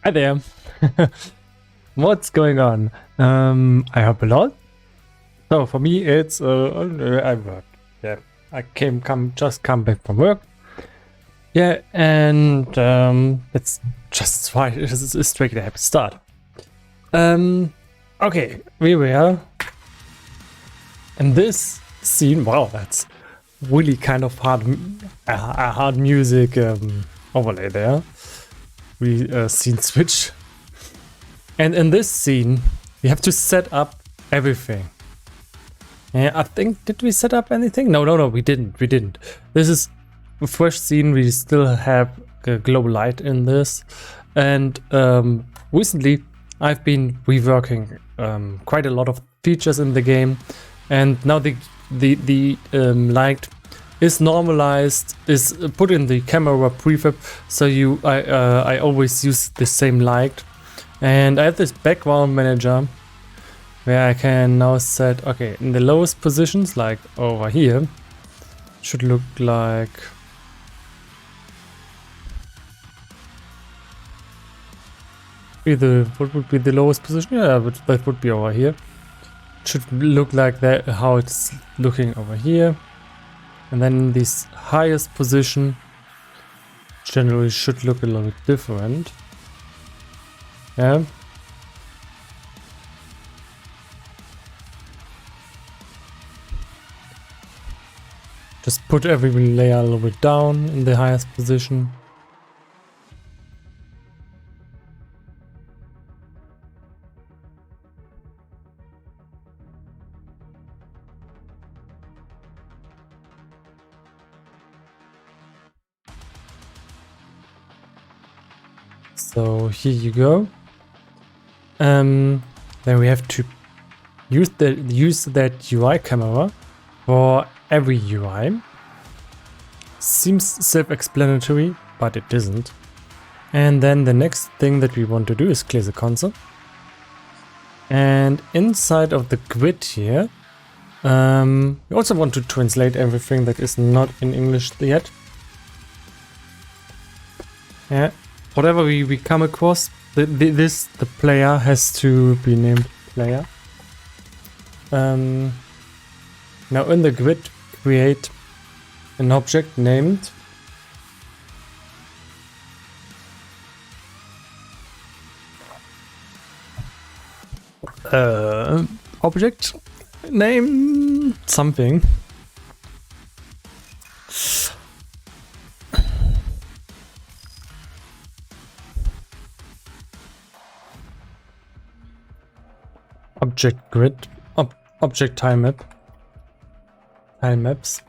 Hi there. What's going on? I hope a lot. So for me, it's I work. Yeah, I just come back from work. Yeah, and it's just right. It's a straight happy start. Okay, we were in this scene. Wow, that's really kind of hard, a hard music overlay there. We scene switch. And in this scene, we have to set up everything. Yeah, I think, did we set up anything? No, we didn't. This is a fresh scene. We still have a global light in this. And recently, I've been reworking quite a lot of features in the game. And now the light is normalized, is put in the camera prefab. So I always use the same light. And I have this background manager where I can now set, okay, in the lowest positions, like over here, should look like what would be the lowest position? Yeah, but that would be over here. Should look like that, how it's looking over here. And then this highest position generally should look a little bit different. Yeah. Just put every layer a little bit down in the highest position. So here you go. Then we have to use that UI camera for every UI. Seems self-explanatory, but it isn't. And then the next thing that we want to do is clear the console. And inside of the grid here, we also want to translate everything that is not in English yet. Yeah, whatever we come across, the player has to be named player. Now in the grid, create an object named object name something. Object grid, object tile map, tile maps,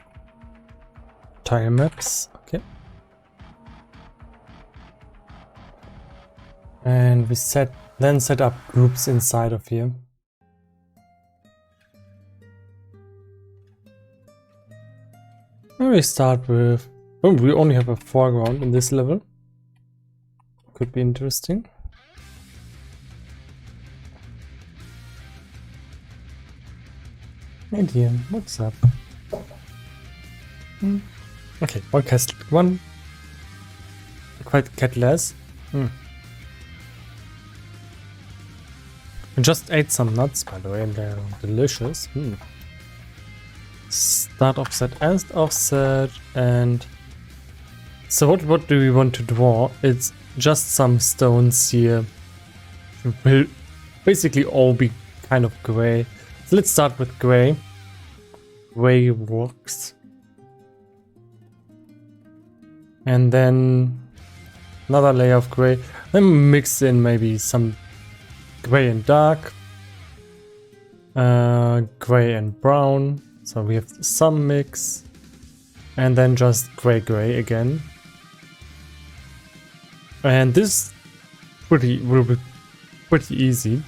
okay. And we then set up groups inside of here. And we start with, oh, we only have a foreground in this level. Could be interesting. And here, what's up? Okay, one quite catless. I just ate some nuts, by the way, and they're delicious. Start offset and offset, and so what do we want to draw? It's just some stones here. It will basically all be kind of gray. So let's start with gray. Gray works. And then another layer of gray. Then mix in maybe some gray and dark. Gray and brown. So we have some mix. And then just gray again. And this will be pretty easy.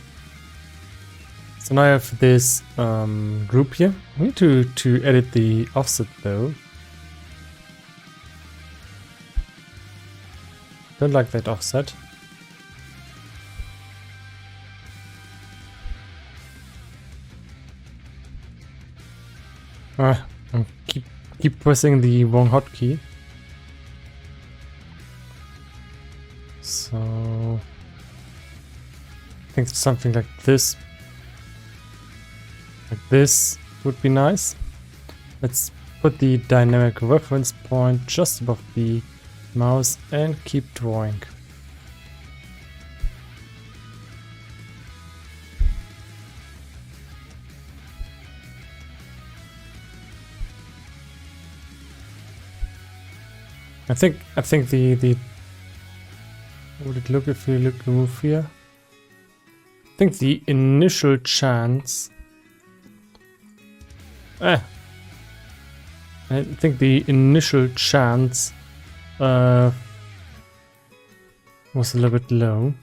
So now I have this group here. I need to edit the offset though. Don't like that offset. I keep pressing the wrong hotkey. So think something like this. Like this would be nice. Let's put the dynamic reference point just above the mouse and keep drawing. I think the how would it look if we move here? I think the initial chance. I think the initial chance was a little bit low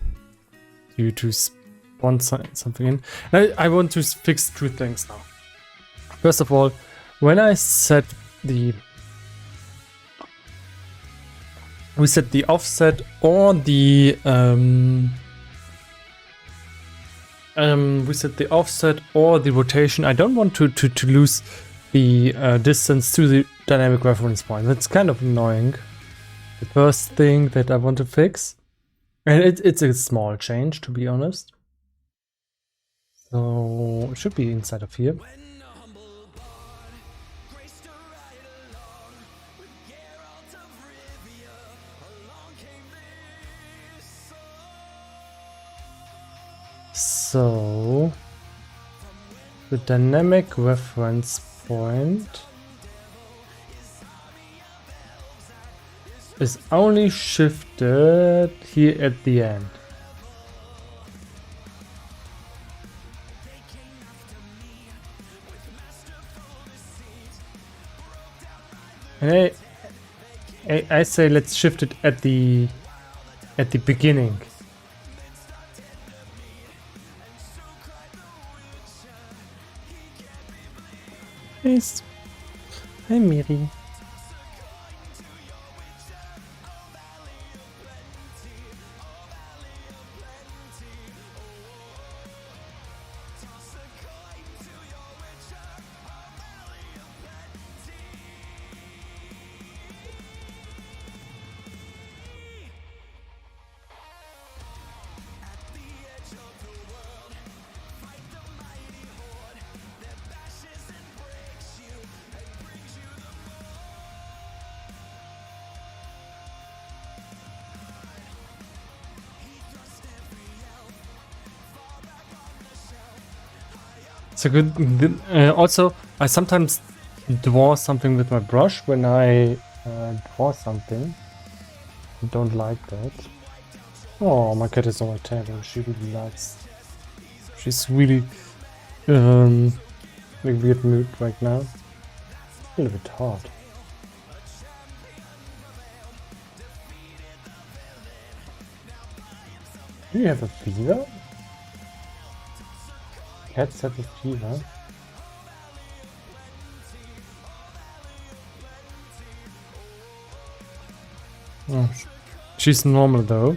due to spawn something in. I want to fix two things now. First of all, when I set the we set the offset or the rotation. I don't want to lose the distance to the dynamic reference point. That's kind of annoying. The first thing that I want to fix, and it's a small change, to be honest. So it should be inside of here. So the dynamic reference point is only shifted here at the end. And I say let's shift it at the beginning. Yes. Hi, Miri. So good. Also, I sometimes draw something with my brush when I draw something. I don't like that. Oh, my cat is on my table. She really likes. She's really in a weird mood right now. It's a little bit hard. Do you have a fever? Cats have a fever. Oh, she's normal though.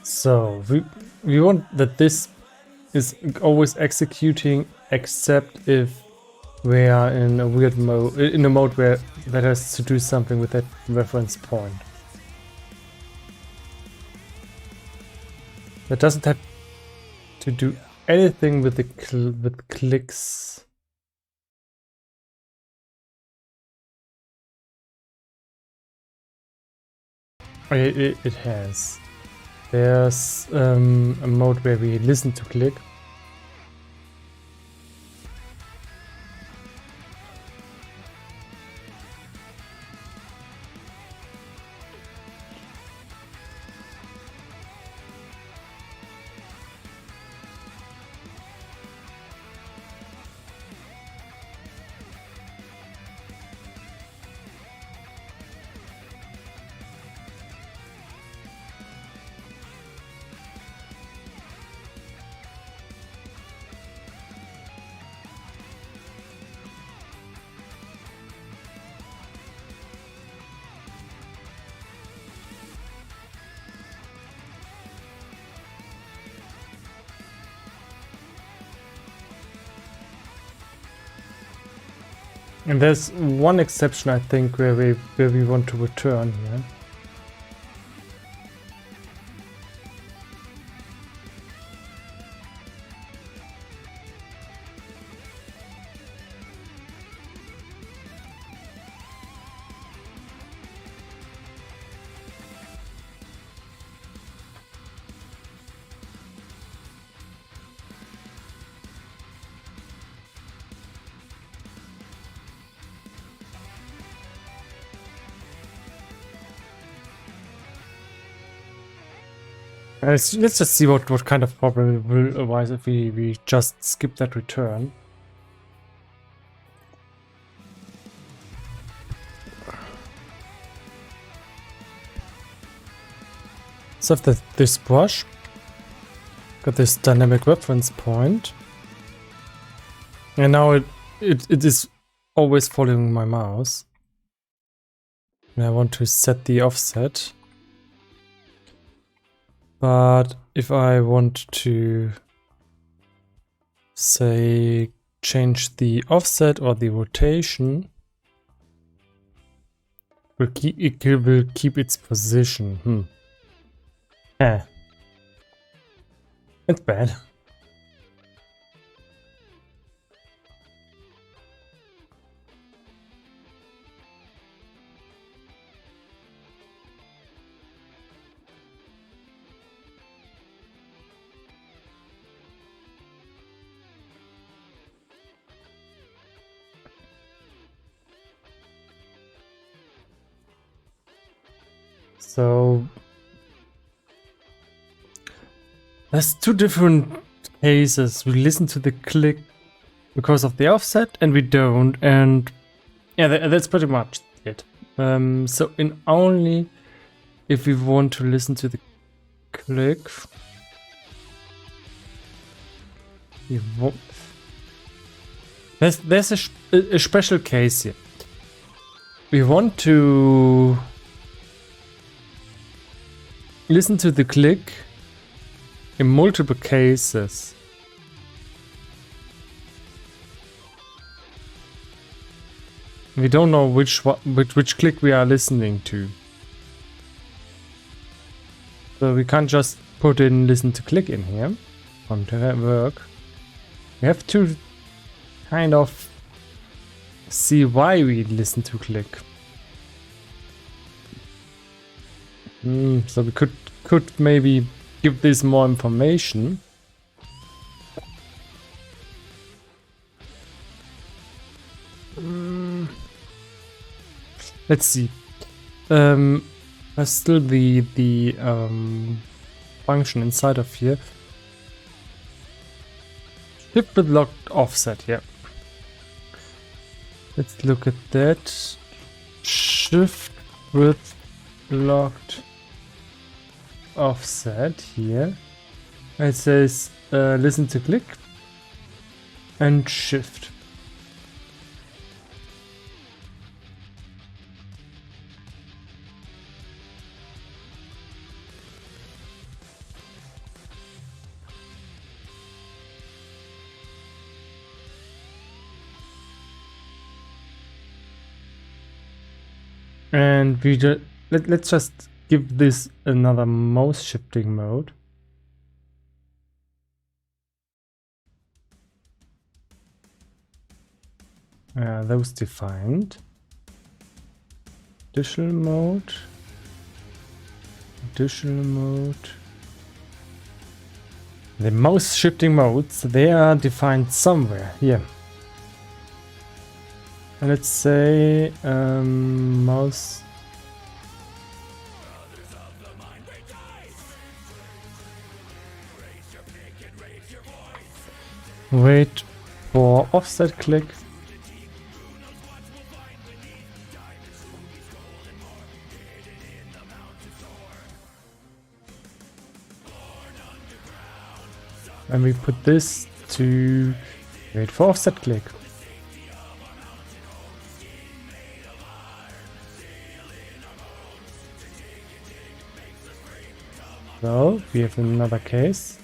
So we want that this is always executing, except if we are in a weird mode, in a mode where that has to do something with that reference point. That doesn't have to do anything with the with clicks. It has. There's a mode where we listen to click. And there's one exception, I think, where we want to return here. Let's just see what kind of problem it will arise if we just skip that return. So if this brush got this dynamic reference point, and now it is always following my mouse, and I want to set the offset. But if I want to, say, change the offset or the rotation, it will keep its position. Yeah. It's bad. So there's two different cases. We listen to the click because of the offset and we don't, and yeah, that's pretty much it. So in only if we want to listen to the click, you won't. There's a special case here. We want to listen to the click in multiple cases. We don't know which click we are listening to. So we can't just put in listen to click in here. Won't work. We have to kind of see why we listen to click. So we could maybe give this more information. Let's see. There's still the function inside of here. Shift with locked offset, yeah. Let's look at that. Shift with locked offset here. It says listen to click and shift. And we just let's just give this another mouse shifting mode. Those defined. Additional mode. Additional mode. The mouse shifting modes, they are defined somewhere here. And let's say mouse. Wait for offset click. And we put this to wait for offset click. So we have another case.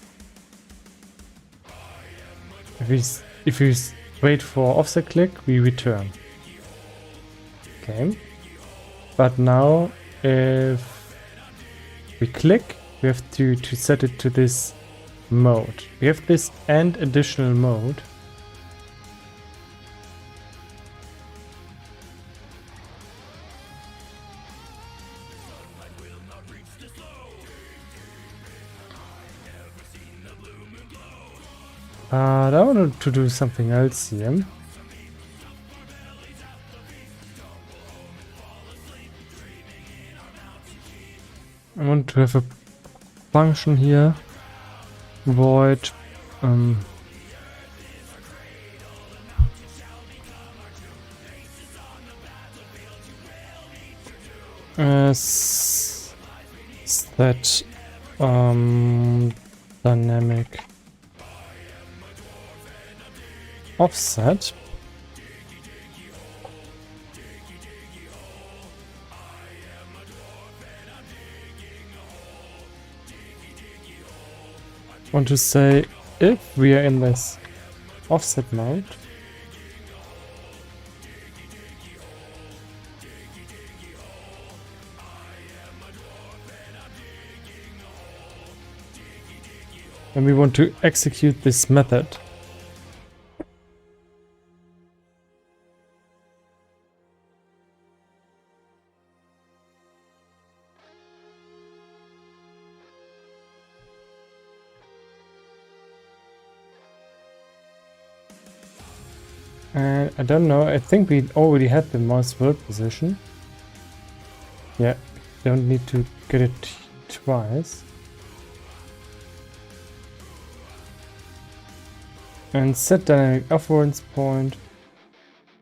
If we wait for offset click, we return. game. But now if we click, we have to set it to this mode. We have this and additional mode. I wanted to do something else here. I want to have a function here, void that dynamic offset. Want to say if we are in this offset mode, and we want to execute this method. And I don't know, I think we already had the mouse word position. Yeah, don't need to get it twice. And set dynamic afforance point.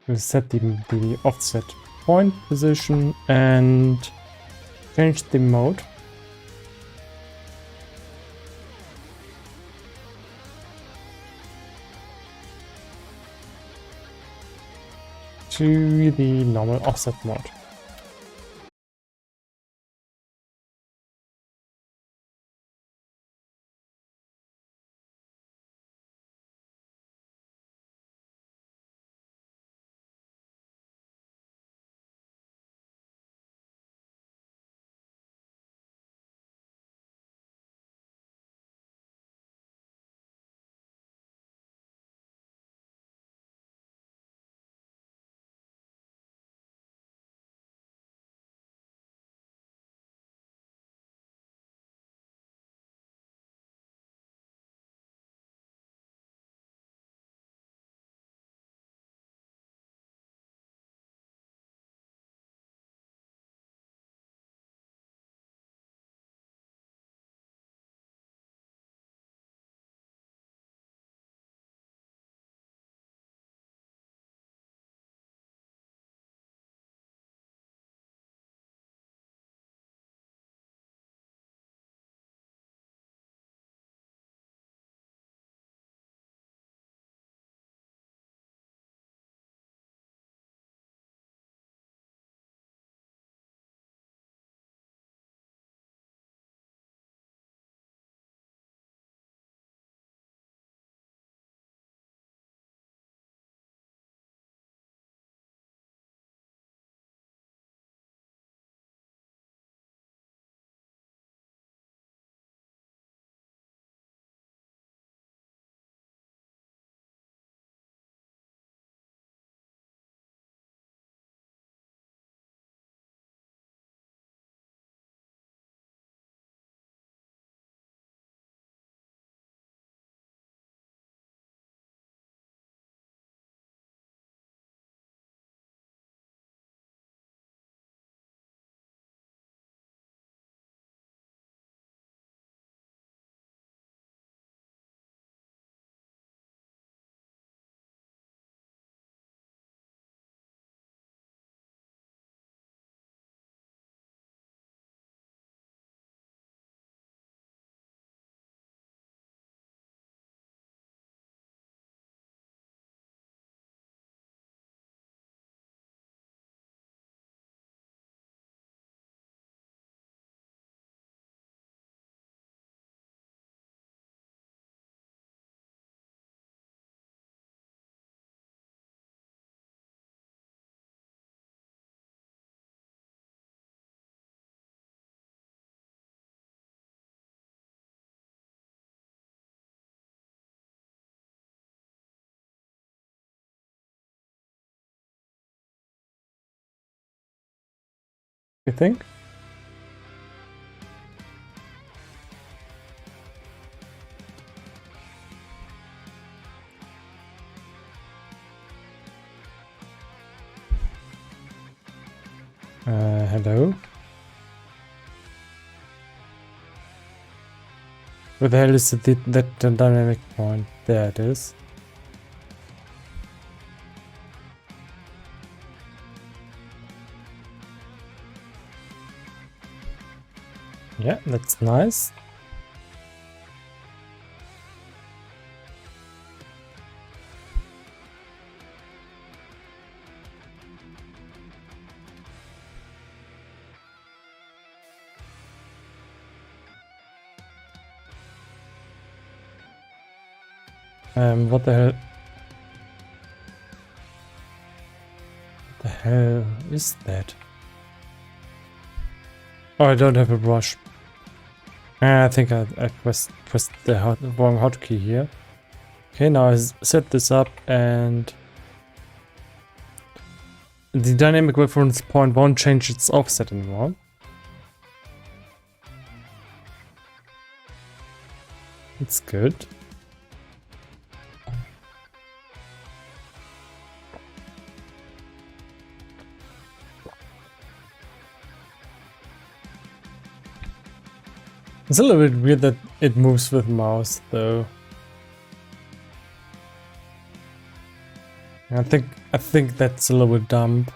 We'll set the offset point position and change the mode. To the normal offset mode. You think? Hello? Where the hell is that dynamic point? There it is. Yeah, that's nice. What the hell? What the hell is that? Oh, I don't have a brush. I think I pressed the wrong hotkey here. Okay, now I set this up and the dynamic reference point won't change its offset anymore. It's good. It's a little bit weird that it moves with mouse though. I think that's a little bit dumb.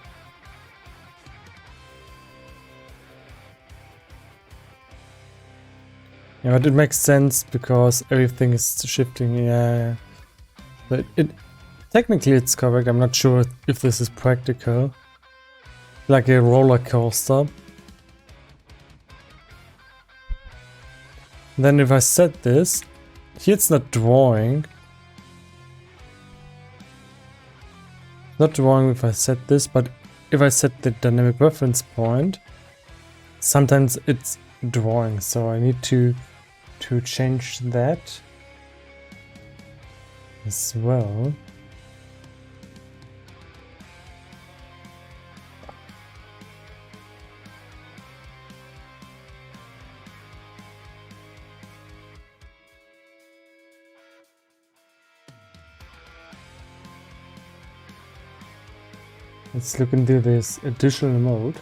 Yeah, but it makes sense because everything is shifting. Yeah, but technically it's correct. I'm not sure if this is practical. Like a roller coaster. Then if I set this, here it's not drawing. Not drawing if I set this, but if I set the dynamic reference point, sometimes it's drawing. So I need to change that as well. Let's look into this additional mode.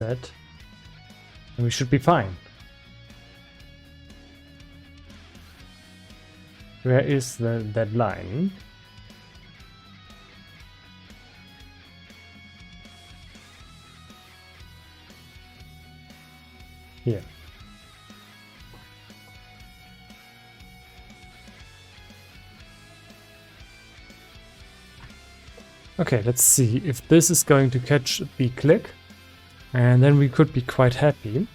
set, and we should be fine. Where is that line? Here. Okay, let's see if this is going to catch the click, and then we could be quite happy.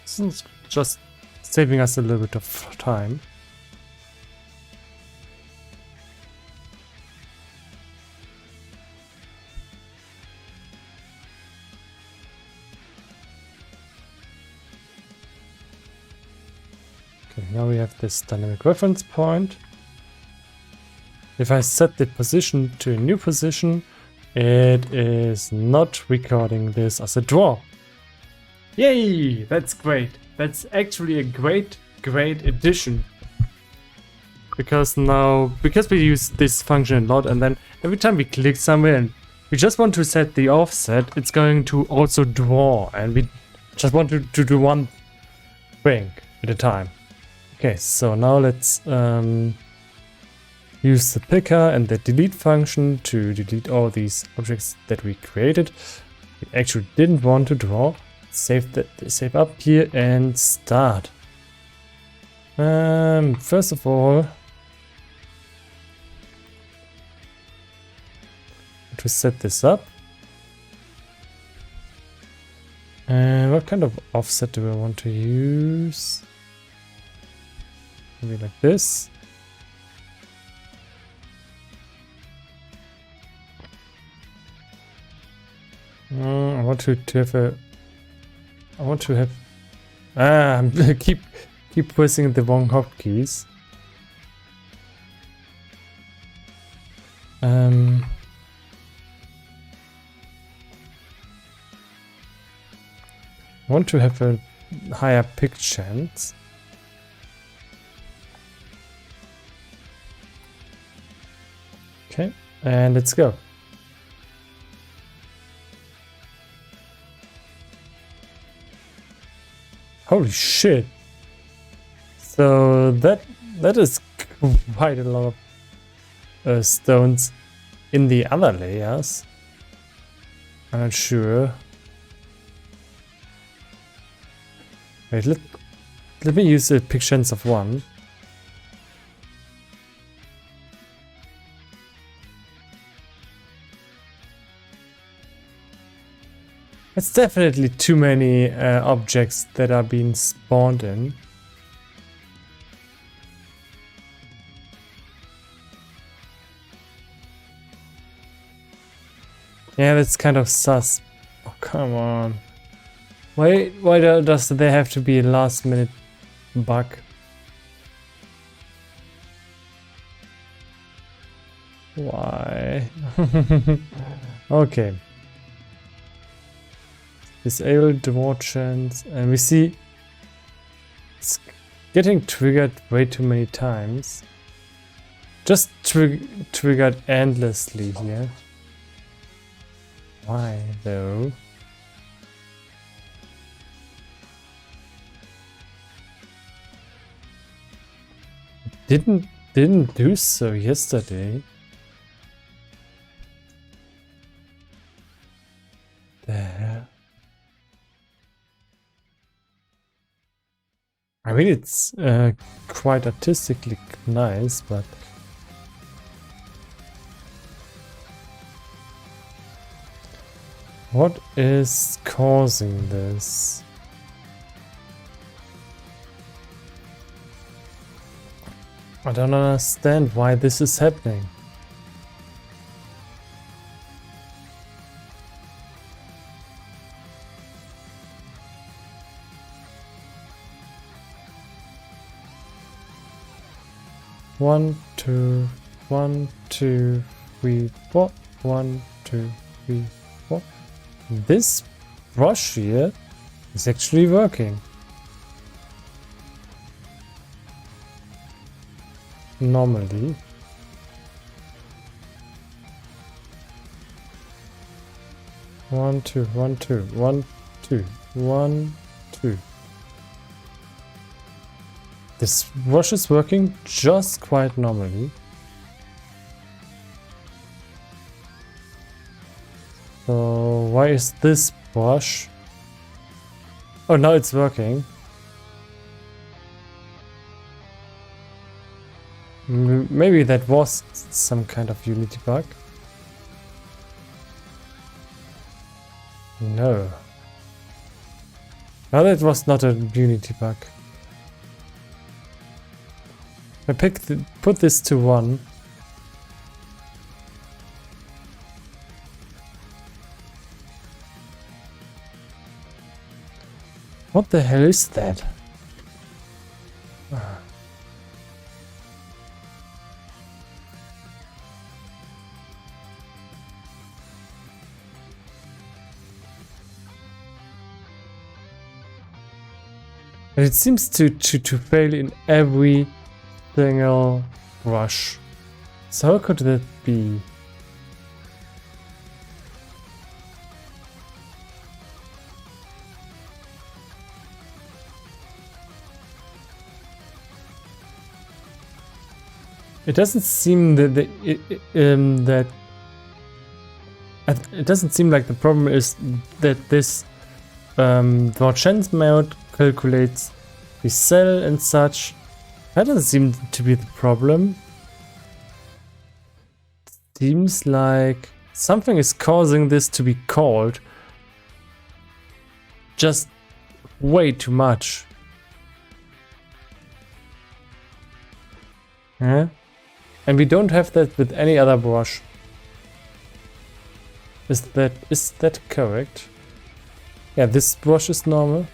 This is just saving us a little bit of time. Okay, now we have this dynamic reference point. If I set the position to a new position, it is not recording this as a draw. Yay! That's great. That's actually a great addition. Because we use this function a lot, and then every time we click somewhere and we just want to set the offset, it's going to also draw, and we just want to do one thing at a time. Okay, so now let's use the picker and the delete function to delete all these objects that we created. We actually didn't want to draw. Save up here and start. First of all, to set this up. And what kind of offset do I want to use? Maybe like this. I want to have I'm keep pressing the wrong hotkeys. I want to have a higher pick chance. Okay, and let's go. Holy shit. So that is quite a lot of stones in the other layers. I'm not sure. Wait, let me use a pick chance of 1. It's definitely too many objects that are being spawned in. Yeah, that's kind of sus. Oh, come on. Why does there have to be a last minute bug? Why? Okay. Disable draw chance, and we see it's getting triggered way too many times. Just triggered endlessly here. Why though? Didn't do so yesterday. There. I mean, it's quite artistically nice, but what is causing this? I don't understand why this is happening. One, two, 1, 2, 3, 4. 1, 2, 3, 4. This brush here is actually working. Normally. One, two, 1, 2, 1, 2. 1, 2. This brush is working just quite normally. So why is this brush? Oh, now it's working. Maybe that was some kind of Unity bug. No. No, that was not a Unity bug. I put this to 1. What the hell is that? And it seems to fail in every single brush. So how could that be? It doesn't seem that it doesn't seem like the problem is that this chance mode calculates the cell and such. That doesn't seem to be the problem. Seems like something is causing this to be called just way too much. Yeah? And we don't have that with any other brush. Is that correct? Yeah, this brush is normal.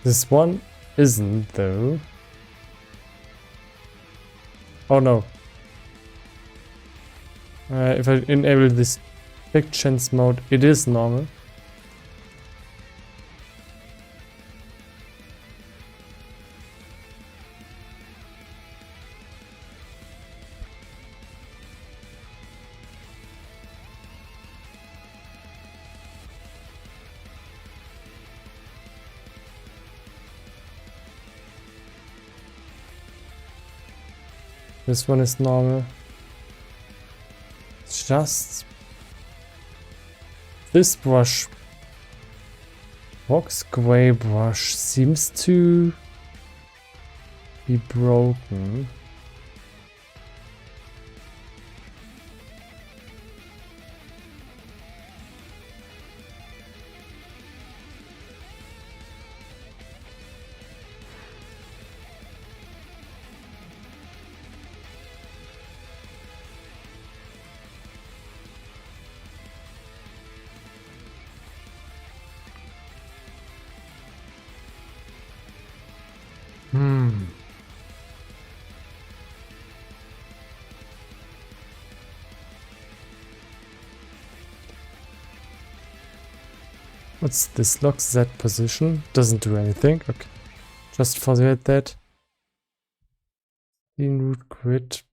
This one isn't though. Oh no. If I enable this big chance mode, it is normal. This one is normal. Just this brush, box gray brush, seems to be broken. What's this? Lock Z position. Doesn't do anything. Okay. Just forget that. Clean root grid.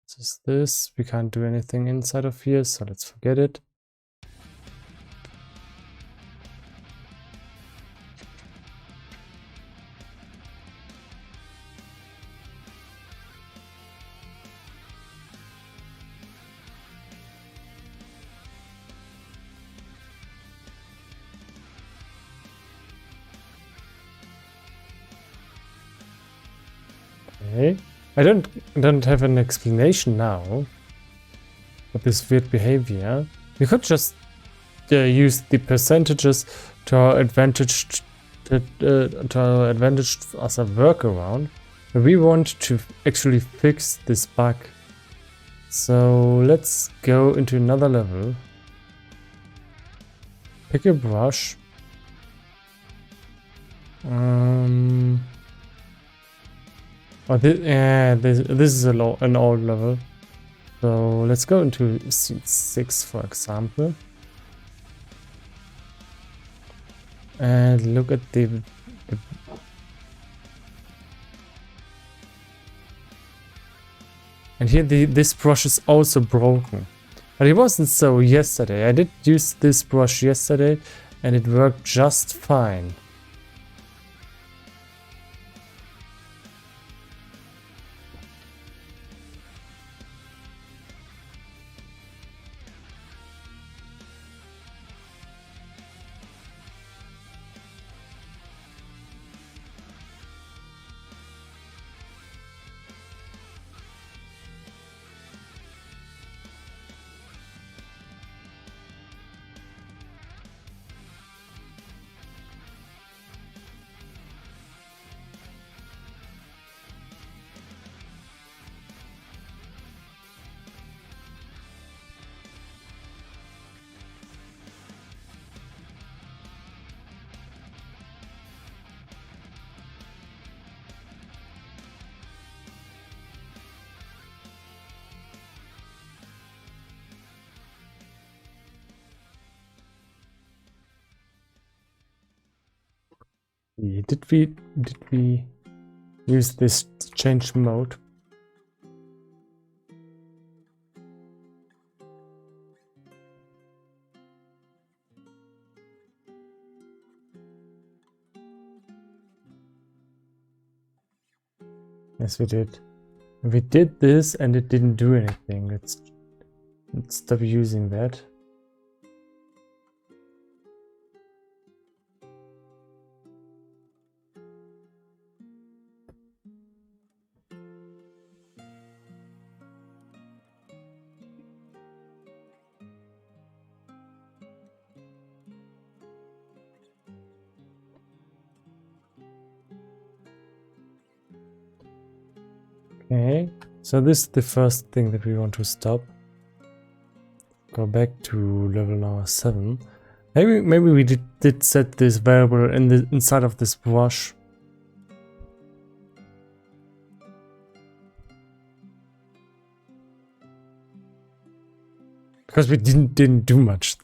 What is this? We can't do anything inside of here, so let's forget it. Okay. I don't have an explanation now of this weird behavior. We could just use the percentages to our advantage as a workaround. But we want to actually fix this bug. So let's go into another level. Pick a brush. Oh, this is an old level. So let's go into scene 6, for example. And look at the and here this brush is also broken. But it wasn't so yesterday. I did use this brush yesterday and it worked just fine. Did we use this change mode? Yes, we did. We did this and it didn't do anything. Let's stop using that. Okay, so this is the first thing that we want to stop. Go back to level number 7. Maybe we did set this variable in the inside of this brush. Because we didn't do much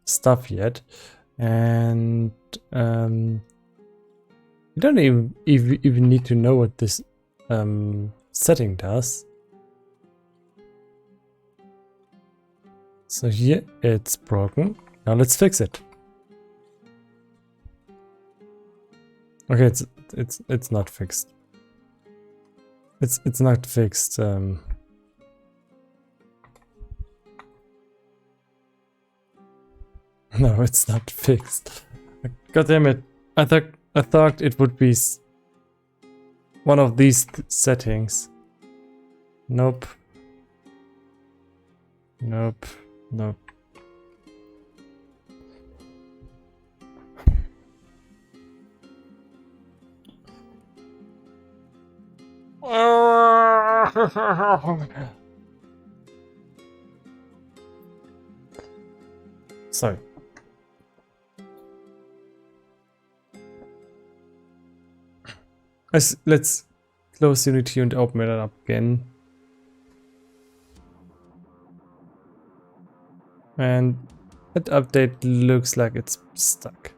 stuff yet, and we don't even need to know what this setting does. So here it's broken. Now let's fix it. Okay, it's not fixed. It's not fixed. No, it's not fixed. God damn it! I thought it would be one of these settings. Nope. Nope. Nope. Sorry. Let's close Unity and open it up again. And that update looks like it's stuck.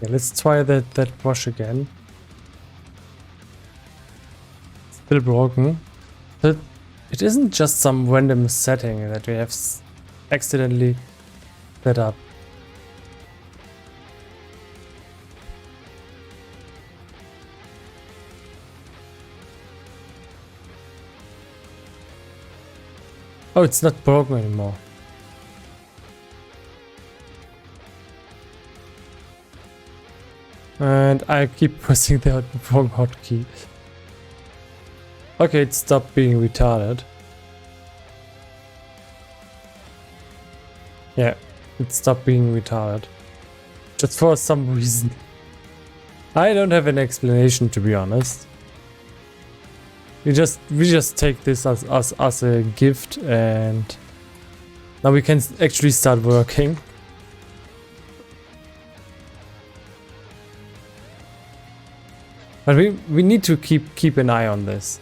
Yeah, let's try that brush again. Still broken. But it isn't just some random setting that we have accidentally set up. Oh, it's not broken anymore. And I keep pressing the wrong hotkey. Okay, it stopped being retarded. Yeah, it stopped being retarded. Just for some reason. I don't have an explanation, to be honest. we just take this as a gift, and now we can actually start working. But we need to keep an eye on this.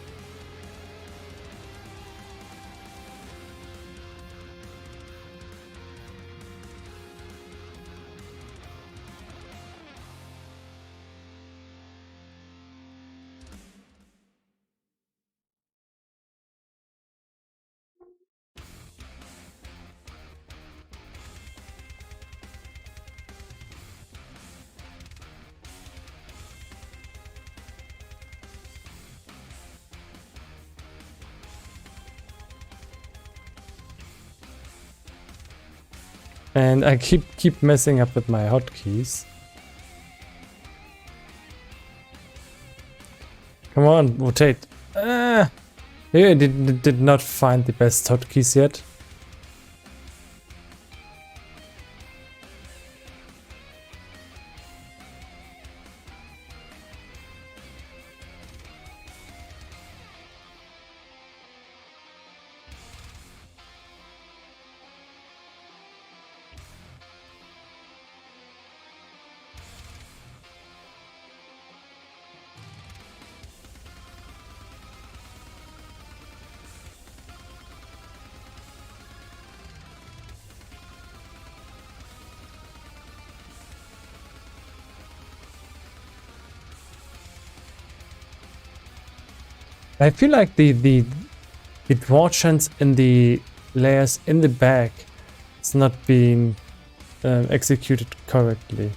And I keep messing up with my hotkeys. Come on, rotate. Ah! Yeah, I did not find the best hotkeys yet. I feel like the torsions in the layers in the back is not being executed correctly.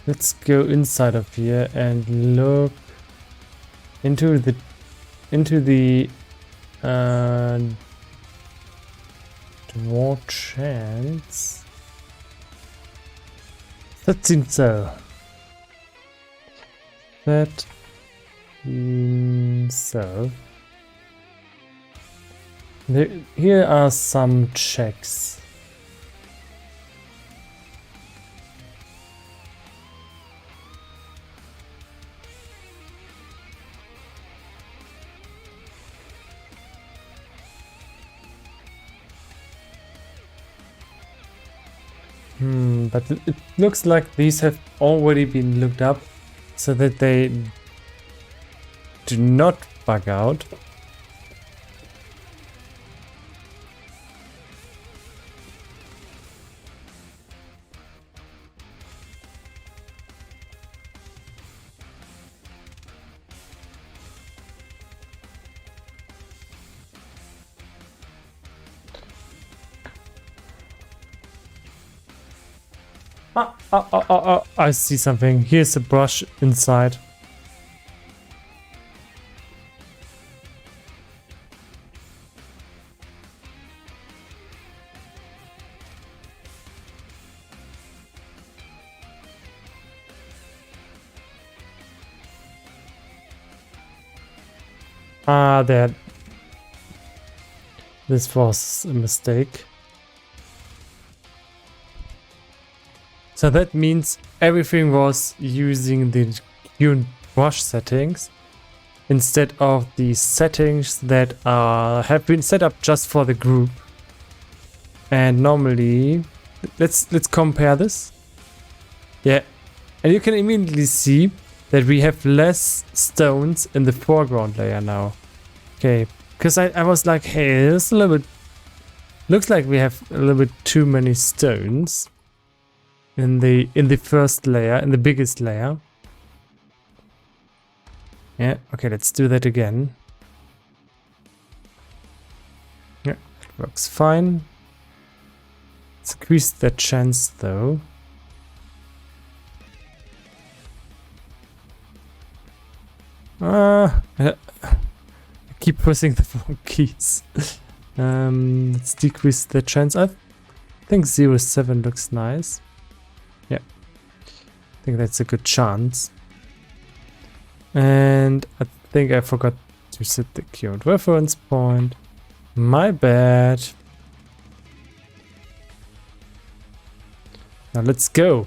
Let's go inside of here and look into the torsions. That seems so. That so here are some checks. But it looks like these have already been looked up so that they do not bug out. I see something. Here's a brush inside. There. This was a mistake. So that means everything was using the tuned brush settings instead of the settings that have been set up just for the group. And normally, let's compare this. Yeah, and you can immediately see that we have less stones in the foreground layer now. Okay, because I was like, hey, it's a little bit, looks like we have a little bit too many stones in the first layer, in the biggest layer. Yeah, okay, let's do that again. Yeah, it works fine. Let's increase that chance though. I keep pressing the wrong keys. Let's decrease the chance. I think 0.7 looks nice. Yeah, I think that's a good chance. And I think I forgot to set the current reference point. My bad. Now let's go.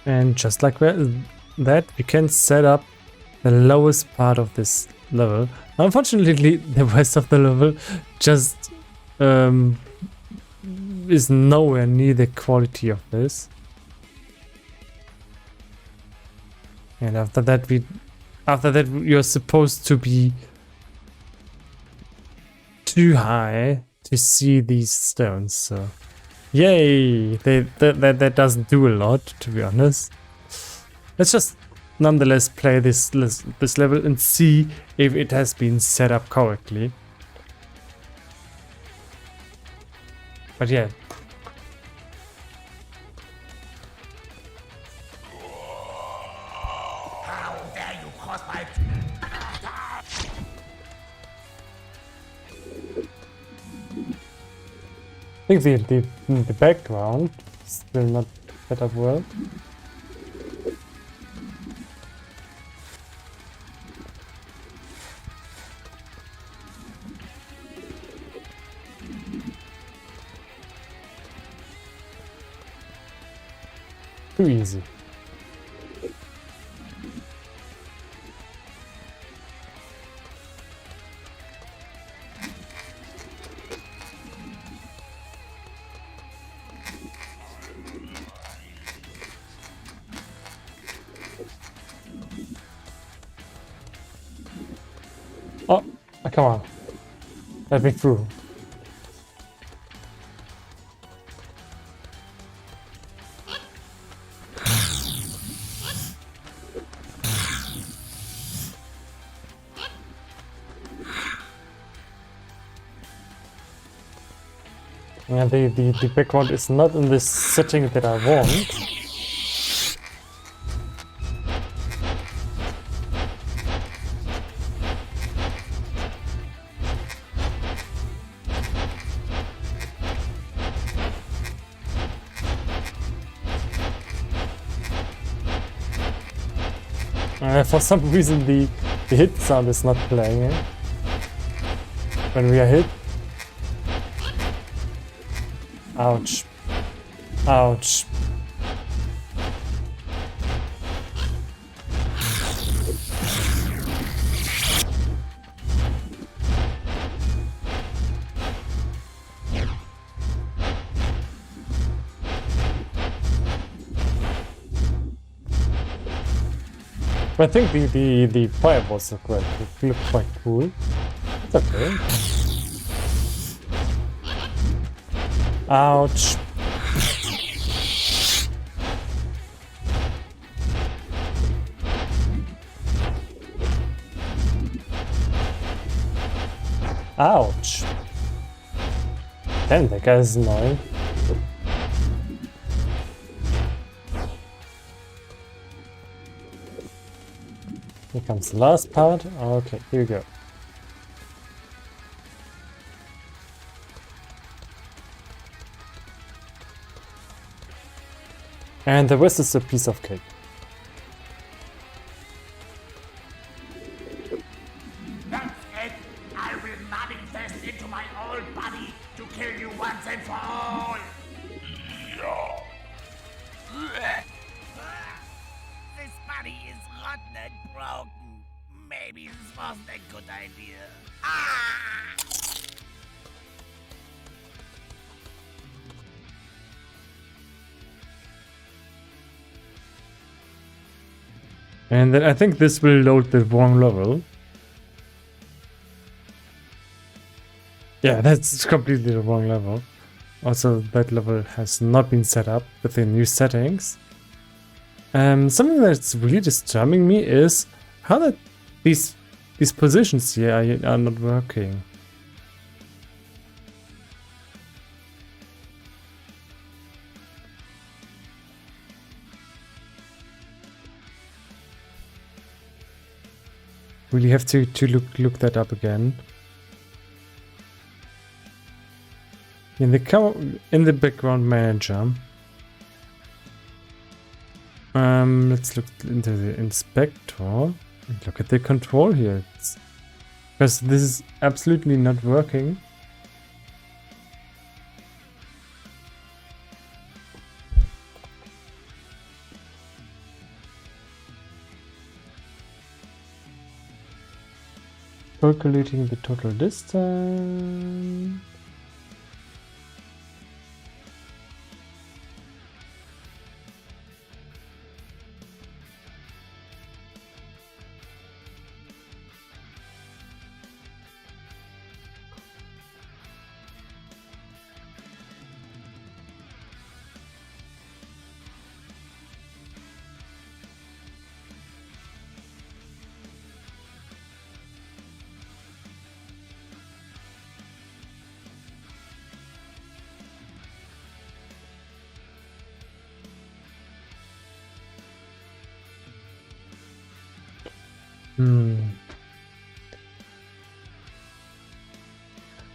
And just like that, we can set up the lowest part of this level. Unfortunately, the rest of the level just is nowhere near the quality of this. And after that, you're supposed to be too high to see these stones. So, yay! That doesn't do a lot, to be honest. Let's just nonetheless play this level and see if it has been set up correctly. But yeah. How dare you cross my... I think the background is still not set up well. Too easy. Oh, come on. Let me through. Yeah, the background is not in this setting that I want. For some reason the hit sound is not playing when we are hit. Ouch. Ouch. I think the fireballs look quite cool. It's okay. Ouch. Ouch. Damn, that guy is annoying. Here comes the last part. Okay, here we go. And the rest is a piece of cake. That's it! I will manifest into my old body to kill you once and for all! This body is rotten and broken. Maybe this wasn't a good idea. Ah! And then I think this will load the wrong level. Yeah, that's completely the wrong level. Also, that level has not been set up with the new settings. Something that's really disturbing me is how that these positions here are not working. Really have to look that up again. In the background manager. Let's look into the inspector and look at the control here. Because this is absolutely not working. calculating the total distance.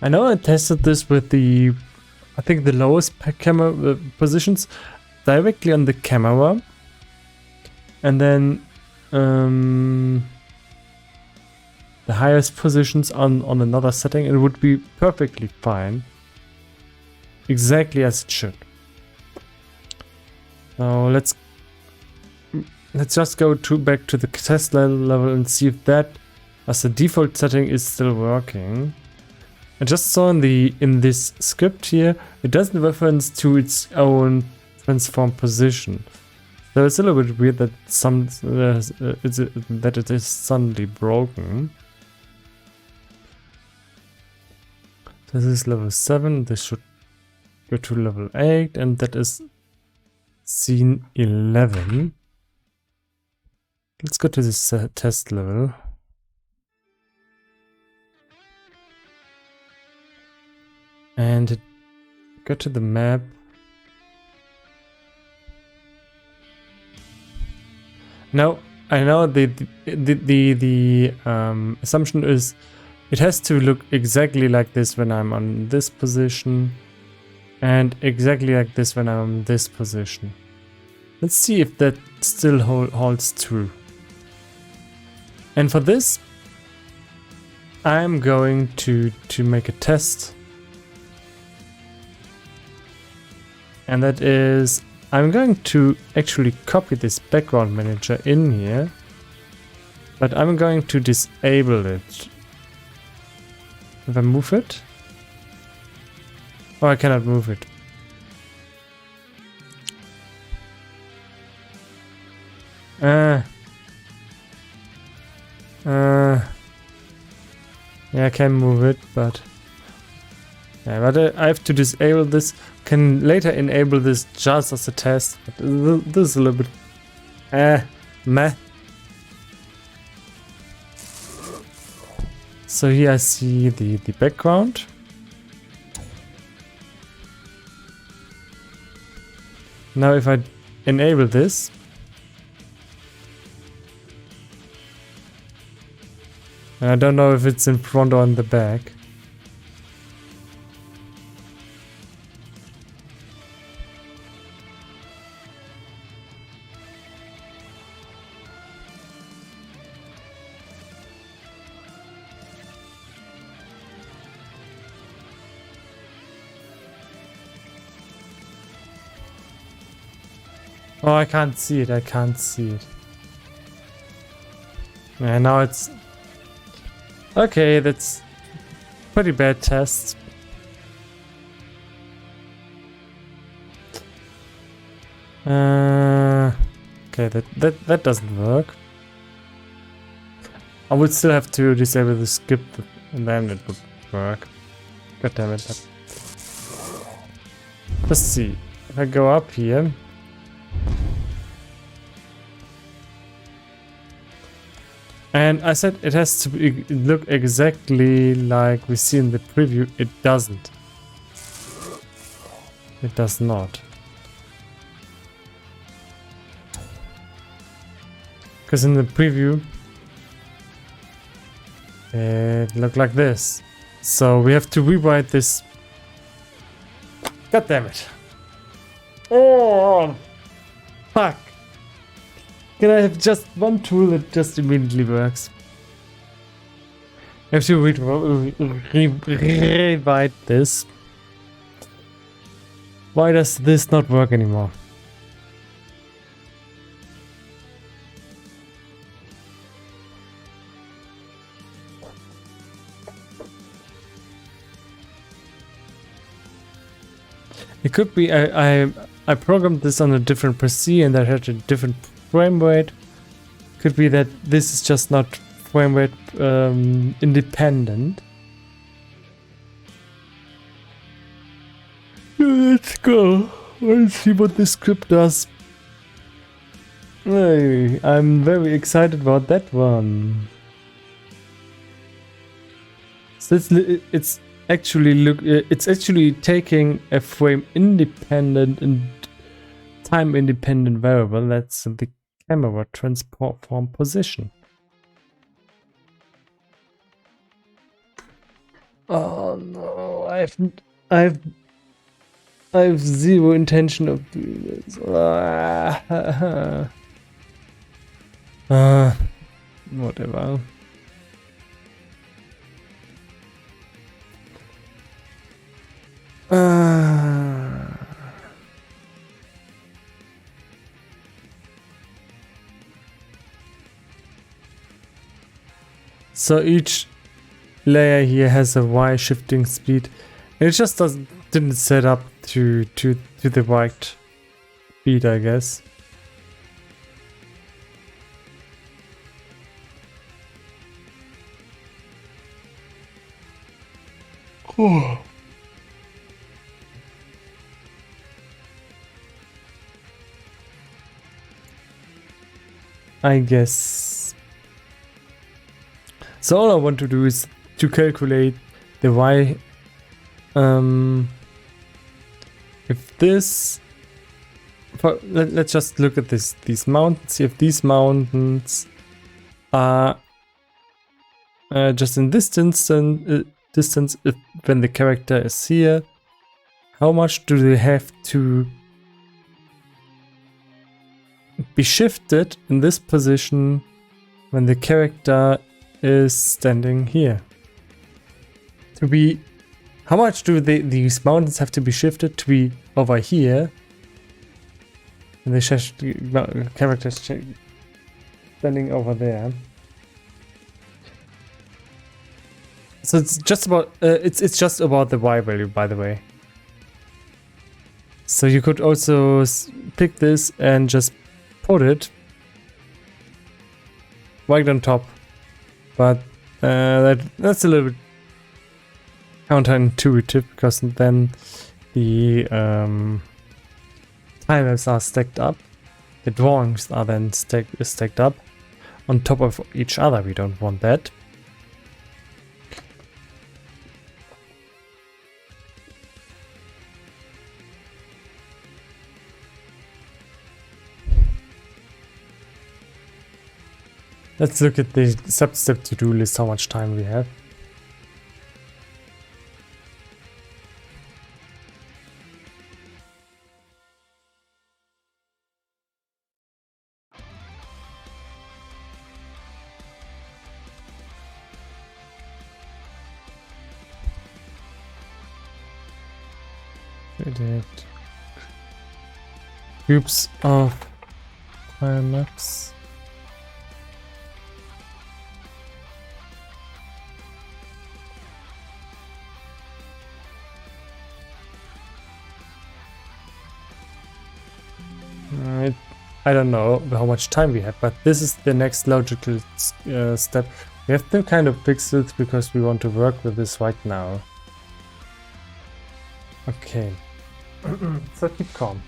I know I tested this with the, I think the lowest camera positions directly on the camera, and then the highest positions on another setting. It would be perfectly fine, exactly as it should. So let's just go back to the test level and see if that, as the default setting, is still working. I just saw in this script here, it doesn't reference to its own transform position. So it's a little bit weird that that it is suddenly broken. This is level 7. This should go to level 8, and that is scene 11. Let's go to this test level. And go to the map. Now I know the assumption is it has to look exactly like this when I'm on this position, and exactly like this when I'm on this position. Let's see if that still holds true. And for this, I'm going to make a test. And that is, I'm going to actually copy this background manager in here, but I'm going to disable it. If I move it? Oh, I cannot move it. Yeah, I can move it, but yeah, but I have to disable this. Can later enable this just as a test. But this is a little bit meh. So here I see the background. Now if I enable this, and I don't know if it's in front or in the back. Oh, I can't see it, I can't see it. Yeah, now it's... Okay, that's pretty bad test. Okay, that doesn't work. I would still have to disable the skip and then it would work. God damn it. Let's see. If I go up here... And I said it has to look exactly like we see in the preview. It doesn't. It does not. Because in the preview, it looked like this. So we have to rewrite this. God damn it. Oh, fuck. Can I have just one tool that just immediately works? I have to rewrite this. Why does this not work anymore? It could be I programmed this on a different PC and that had a different frame rate. Could be that this is just not frame rate independent. Let's go. Let's see what this script does. Hey, I'm very excited about that one. So it's actually taking a frame independent and time independent variable. That's the camera transform position. Oh no, I have zero intention of doing this. Whatever. So each layer here has a Y shifting speed. It just didn't set up to the right speed, I guess. Oh. I guess. So all I want to do is to calculate the Y. If this, let's just look at these mountains. If these mountains are just in distance and distance, when the character is here, how much do they have to be shifted in this position when the character is standing here? To be, how much do these mountains have to be shifted to be over here and the character is standing over there? So it's just about it's just about the Y value, by the way. So you could also pick this and just put it right on top, but that's a little bit counterintuitive, because then the tiles are stacked up, the drawings are then stacked up on top of each other. We don't want that. Let's look at the step to-do list, how much time we have. Edit groups of tile maps. I don't know how much time we have, but this is the next logical step. We have to kind of fix it because we want to work with this right now. Okay, so keep calm.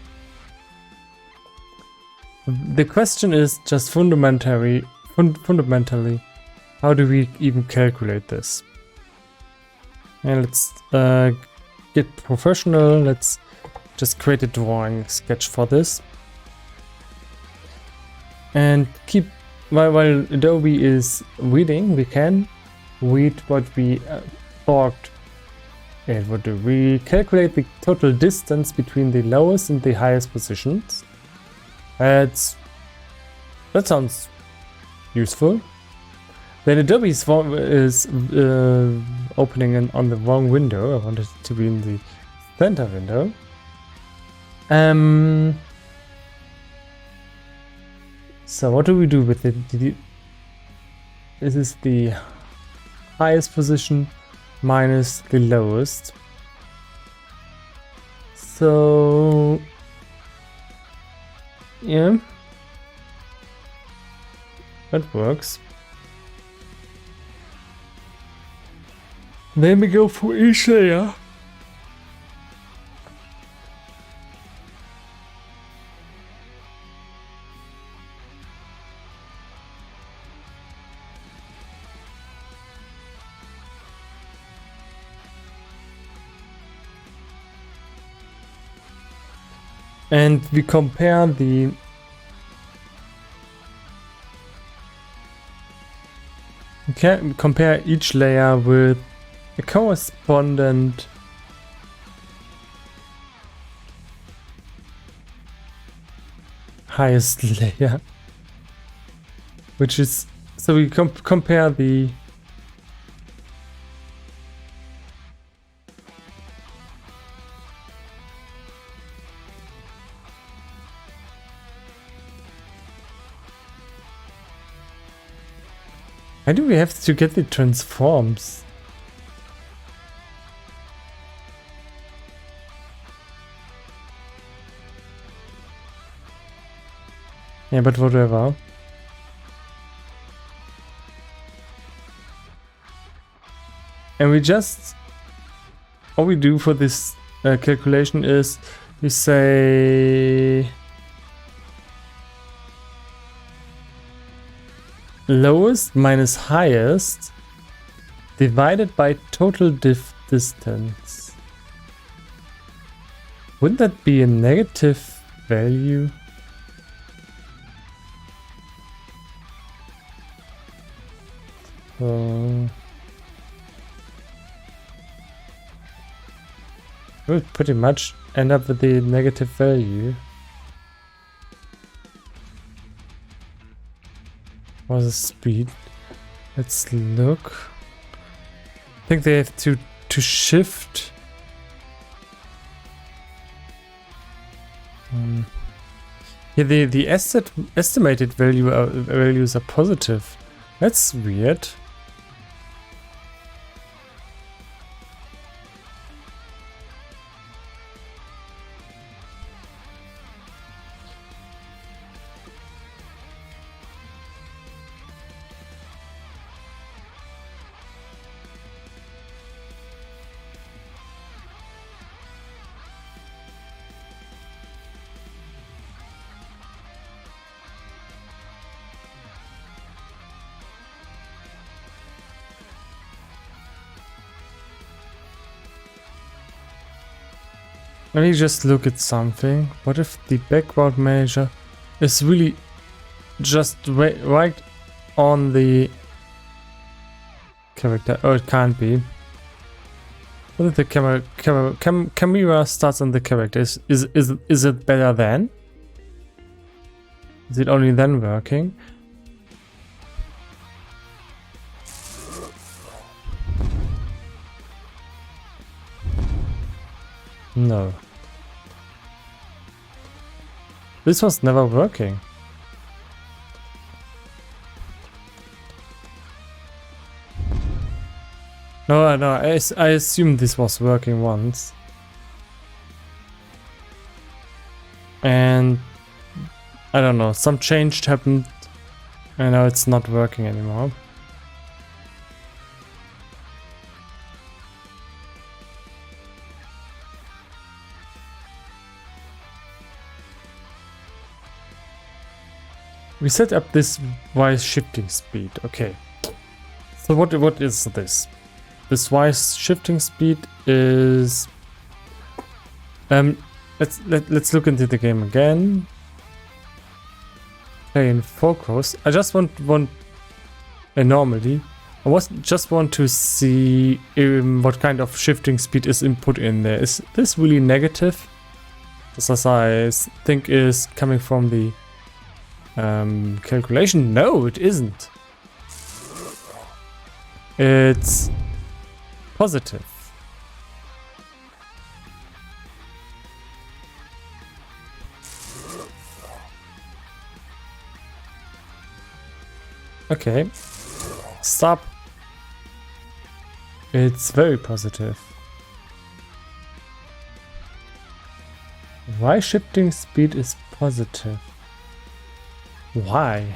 The question is just fundamentally, how do we even calculate this? And let's get professional. Let's just create a drawing sketch for this. And keep, while Adobe is reading, we can read what we thought it would do. We calculate the total distance between the lowest and the highest positions. That sounds useful. Then Adobe is opening on the wrong window. I want it to be in the center window. So what do we do with it? This is the highest position minus the lowest. So yeah, that works. Then we go for each layer. And we compare compare each layer with a correspondent highest layer, which is, so we compare the why do we have to get the transforms? Yeah, but whatever. And we just, all we do for this calculation is we say lowest minus highest divided by total distance. Wouldn't that be a negative value? So we'll pretty much end up with the negative value. What's the speed? Let's look. I think they have to shift. Yeah, the estimated values are positive. That's weird. Let me just look at something. What if the background manager is really just right on the character? Oh, it can't be. What if the camera starts on the character? Is it better then? Is it only then working? No. This was never working. No, I assume this was working once. And I don't know, some change happened and now it's not working anymore. We set up this voice shifting speed. Okay. So what is this? This voice shifting speed is let's look into the game again. Play in focus. I just want normally. I just want to see what kind of shifting speed is input in there. Is this really negative? This I think is coming from the calculation. No, it isn't. It's positive. Okay. Stop. It's very positive. Why shifting speed is positive? Why?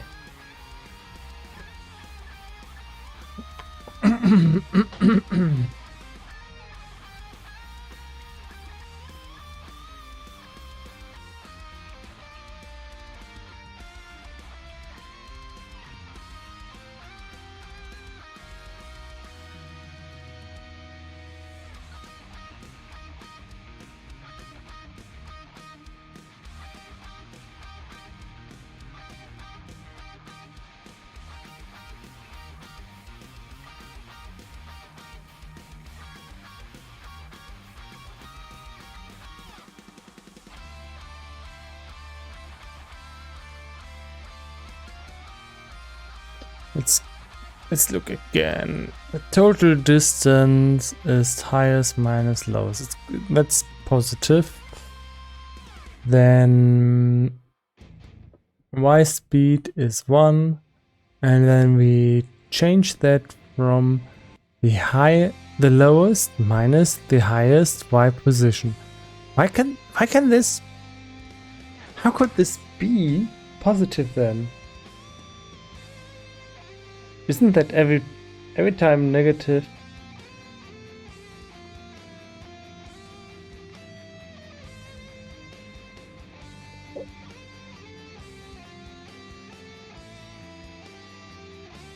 Let's look again. The total distance is highest minus lowest. That's positive. Then y speed is 1, and then we change that from the lowest minus the highest y position. Why can this? How could this be positive then? Isn't that every time negative?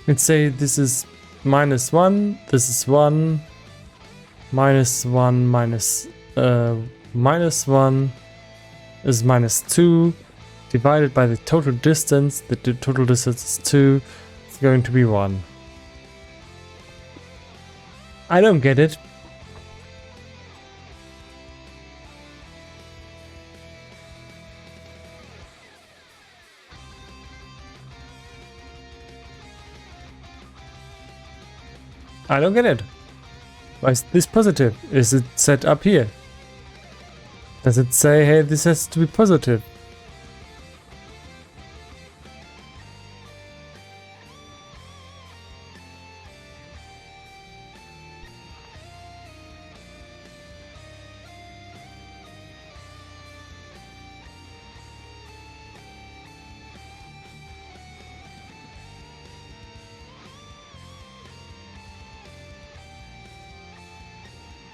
Let's say this is -1, this is 1, -1 minus -1 is -2, divided by the total distance. The total distance is 2. It's going to be 1. I don't get it. I don't get it. Why is this positive? Is it set up here? Does it say, hey, this has to be positive?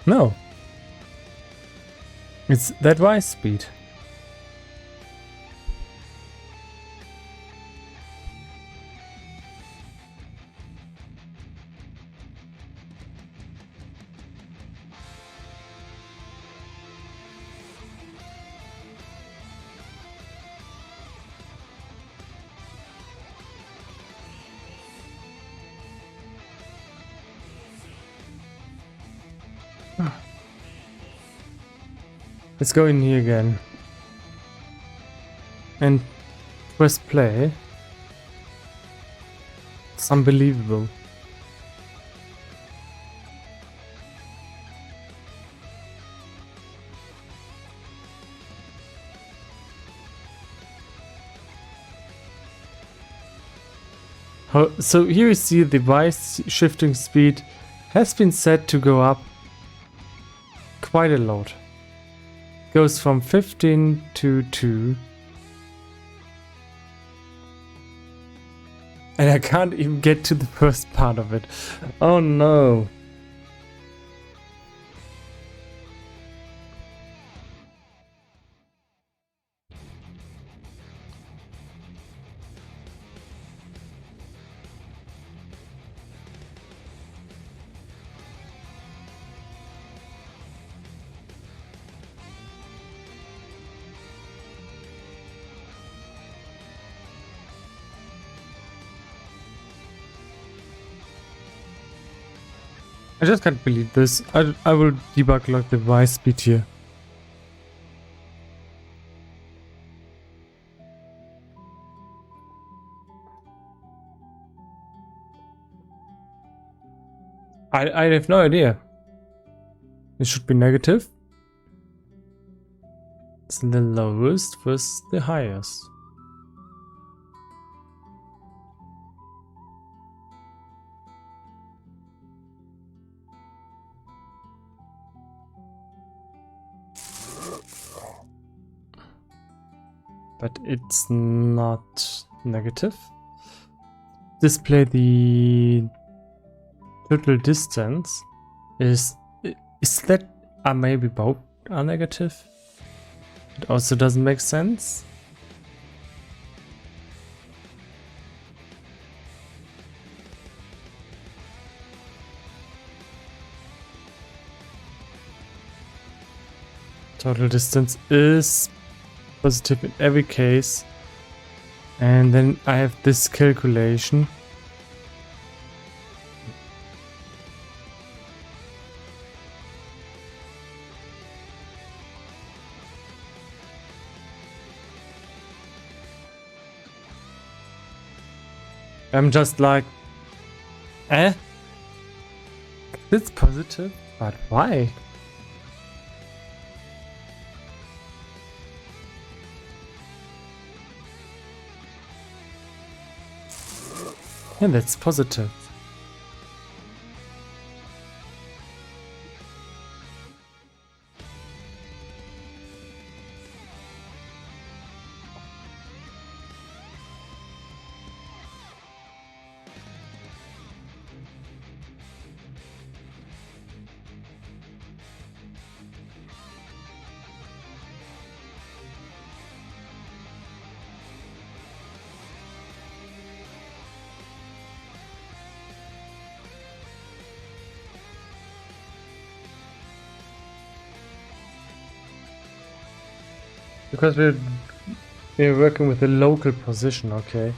No. It's that y speed. Let's go in here again and press play. It's unbelievable. So here you see the Y shifting speed has been set to go up quite a lot. Goes from 15 to 2. And I can't even get to the first part of it. Oh no. I just can't believe this. I will debug like the Y speed here. I have no idea. It should be negative. It's the lowest versus the highest. but it's not negative. Display the total distance. Is that maybe both are negative? It also doesn't make sense. Total distance is positive in every case. And then I have this calculation. I'm just like, it's positive, but why? Yeah, that's positive. Because we're working with a local position, okay.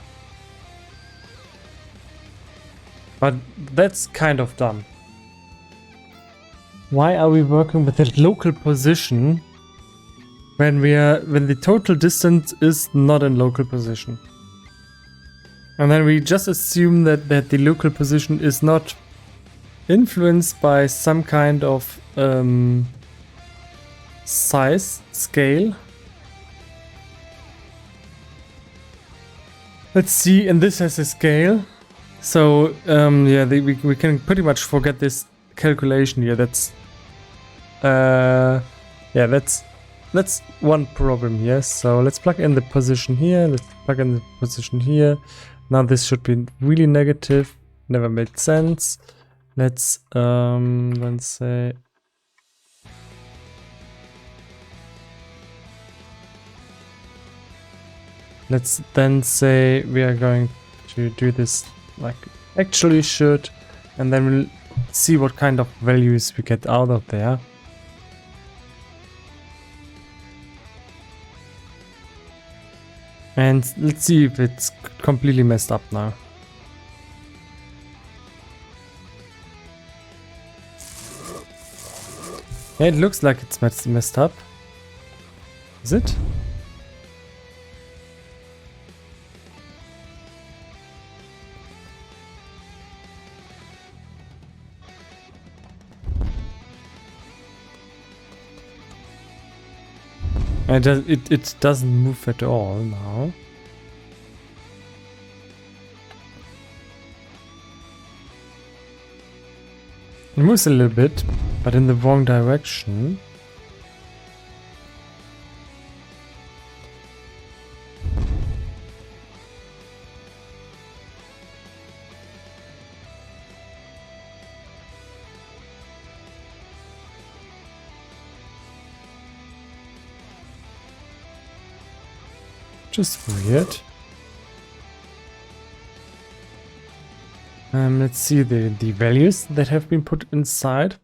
But that's kind of dumb. Why are we working with a local position when the total distance is not in local position? And then we just assume that the local position is not influenced by some kind of size scale. Let's see, and this has a scale. So yeah, we can pretty much forget this calculation here. That's yeah, that's one problem here. So let's plug in the position here. Let's plug in the position here. Now this should be really negative. Never made sense. Let's then say. Let's then say we are going to do this like actually should, and then we'll see what kind of values we get out of there. And let's see if it's completely messed up now. Yeah, it looks like it's messed up. Is it? It doesn't move at all now. It moves a little bit, but in the wrong direction. Just weird. Let's see the values that have been put inside.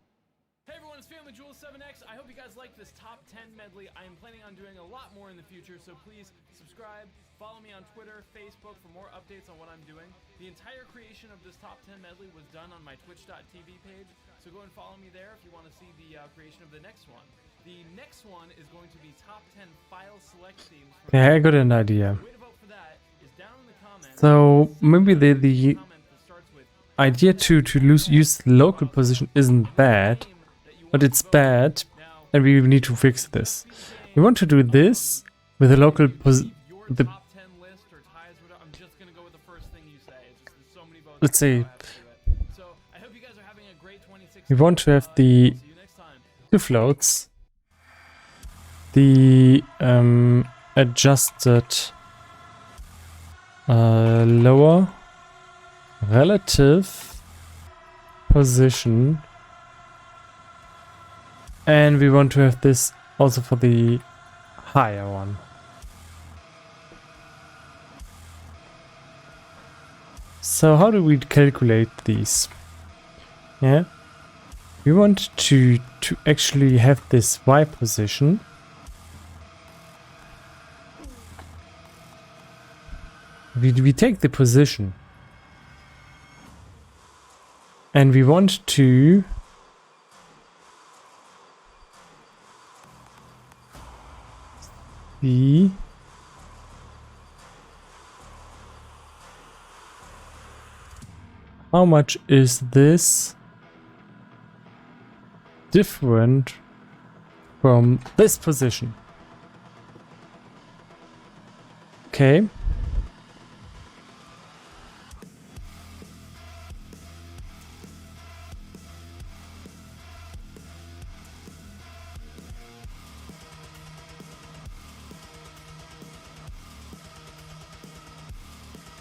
Hey everyone, it's Family Jewel 7X. I hope you guys like this top 10 medley. I am planning on doing a lot more in the future, so please subscribe, follow me on Twitter, Facebook for more updates on what I'm doing. The entire creation of this top 10 medley was done on my twitch.tv page, so go and follow me there if you want to see the creation of the next one. The next one is going to be top 10 file select themes. Yeah, I got an idea. The way to vote for that is down in the comments. So maybe the idea to use local position isn't bad, but it's bad, and we need to fix this. We want to do this with a local position. Let's say we want to have the two floats. The adjusted lower relative position, and we want to have this also for the higher one. So how do we calculate these? Yeah, we want to actually have this Y position. We take the position and we want to see how much is this different from this position. Okay.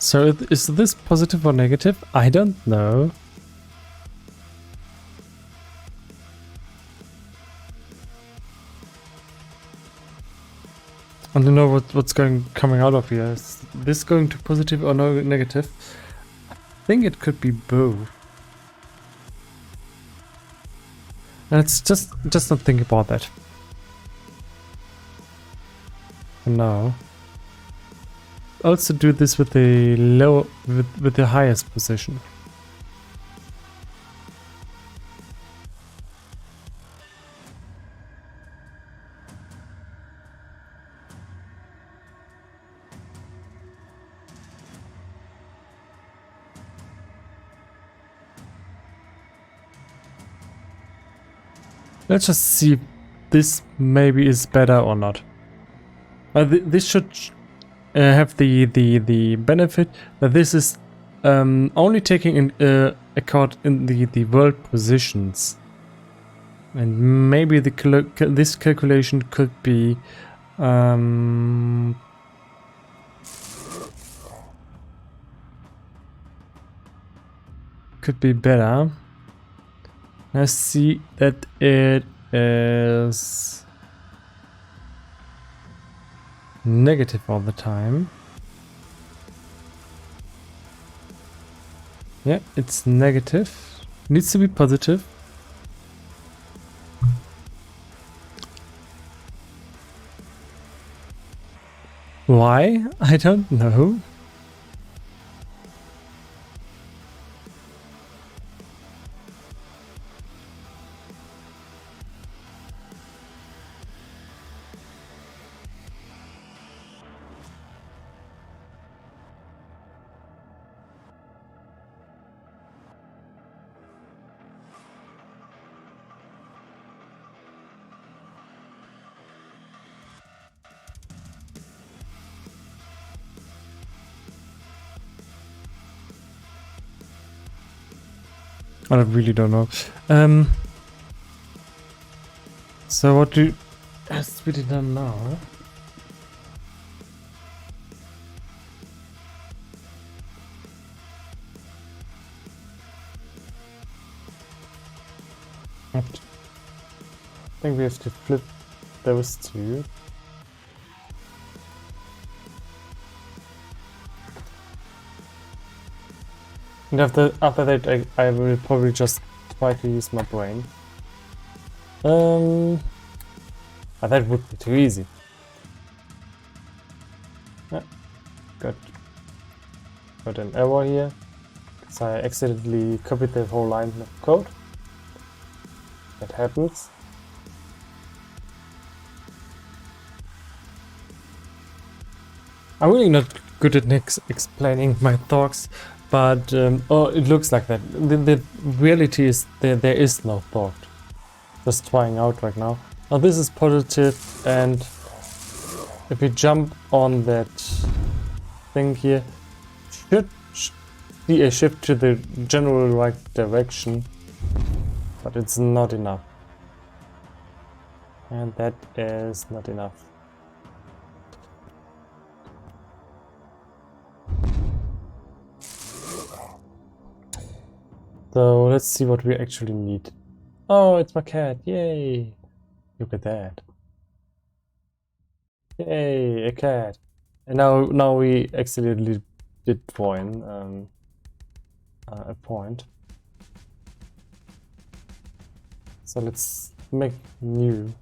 So is this positive or negative? I don't know. I don't know what's coming out of here. Is this going to positive or no negative? I think it could be both. Let's just not think about that. No. Also do this with the low with the highest position. Let's just see if this maybe is better or not. This should have the benefit that this is only taking in account in the world positions, and maybe this calculation could be better. I see that it is negative all the time. Yeah, it's negative. Needs to be positive. Why? I don't know. I really don't know. So what has to be done now? I think we have to flip those two. And after that, I will probably just try to use my brain. But that would be too easy. Yeah, got an error here, because I accidentally copied the whole line of code. That happens. I'm really not good at explaining my thoughts. But oh, it looks like that. The reality is there is no thought. Just trying out right now. Now this is positive, and if we jump on that thing here, should be a shift to the general right direction, but it's not enough. And that is not enough. So let's see what we actually need. Oh, it's my cat! Yay! Look at that! Yay, a cat! And now we accidentally did point a point. So let's make new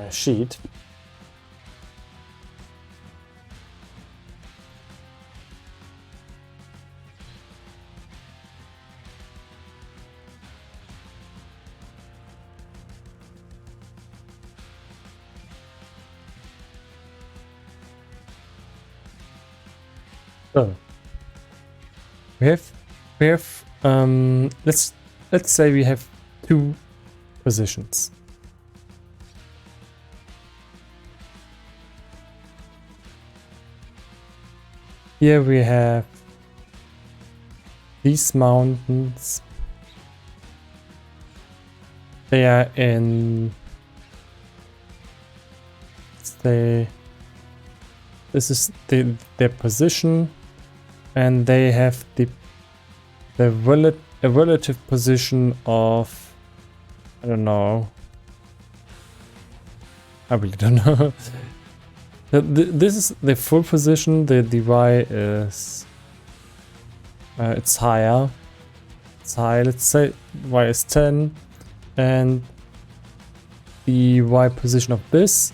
sheet. So we have let's say we have two positions. Here we have these mountains. They are in, say, this is their position, and they have a relative position of, I don't know. I really don't know. This is the full position. The Y is it's higher. It's high. Let's say Y is 10, and the Y position of this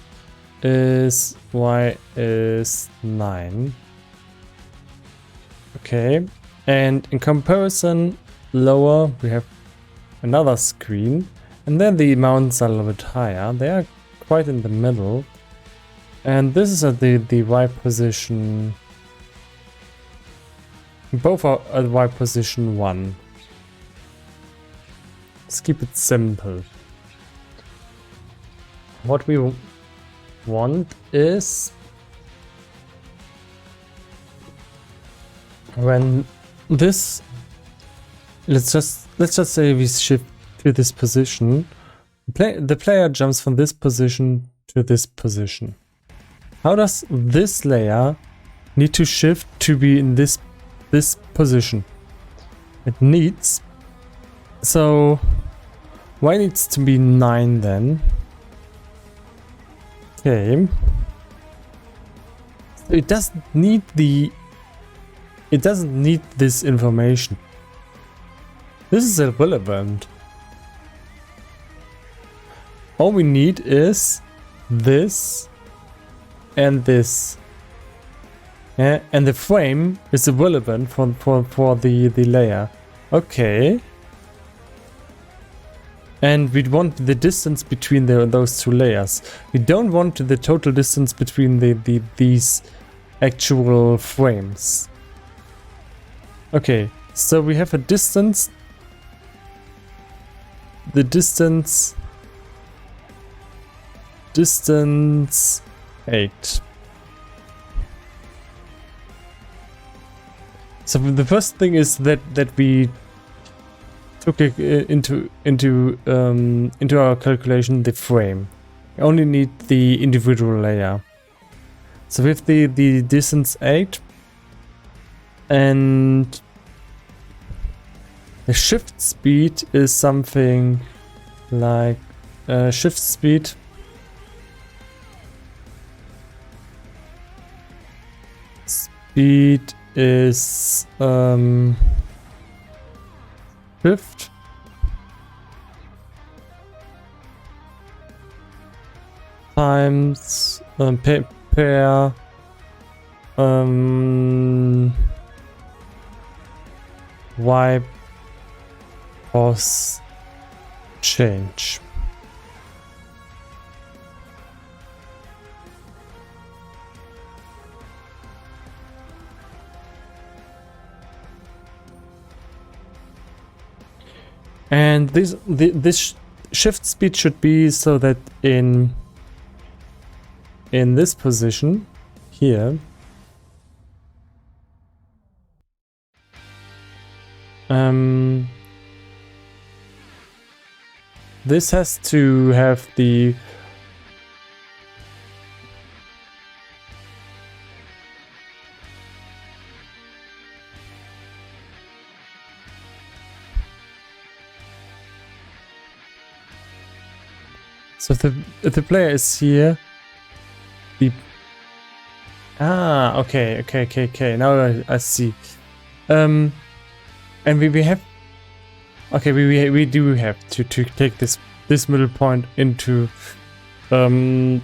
is Y is 9. Okay, and in comparison, lower we have another screen, and then the mountains are a little bit higher. They are quite in the middle. And this is at the Y position. Both are at Y position 1. Let's keep it simple. What we want is when this, let's just say we shift to this position. The player jumps from this position to this position. How does this layer need to shift to be in this position? It needs, so Y needs to be 9 then. Okay. So it doesn't need this information. This is irrelevant. All we need is this and this. Yeah, and the frame is irrelevant for the layer. Okay. And we want the distance between those two layers. We don't want the total distance between these actual frames. Okay, so we have a distance. The distance 8. So the first thing is that we took it into our calculation the frame. We only need the individual layer. So we have the distance 8, and the shift speed is something like shift speed is shift times pair Y pos change. And this shift speed should be so that in this position here, this has to have the So if the player is here, the okay. Now I see. And we have we do have to take this middle point into our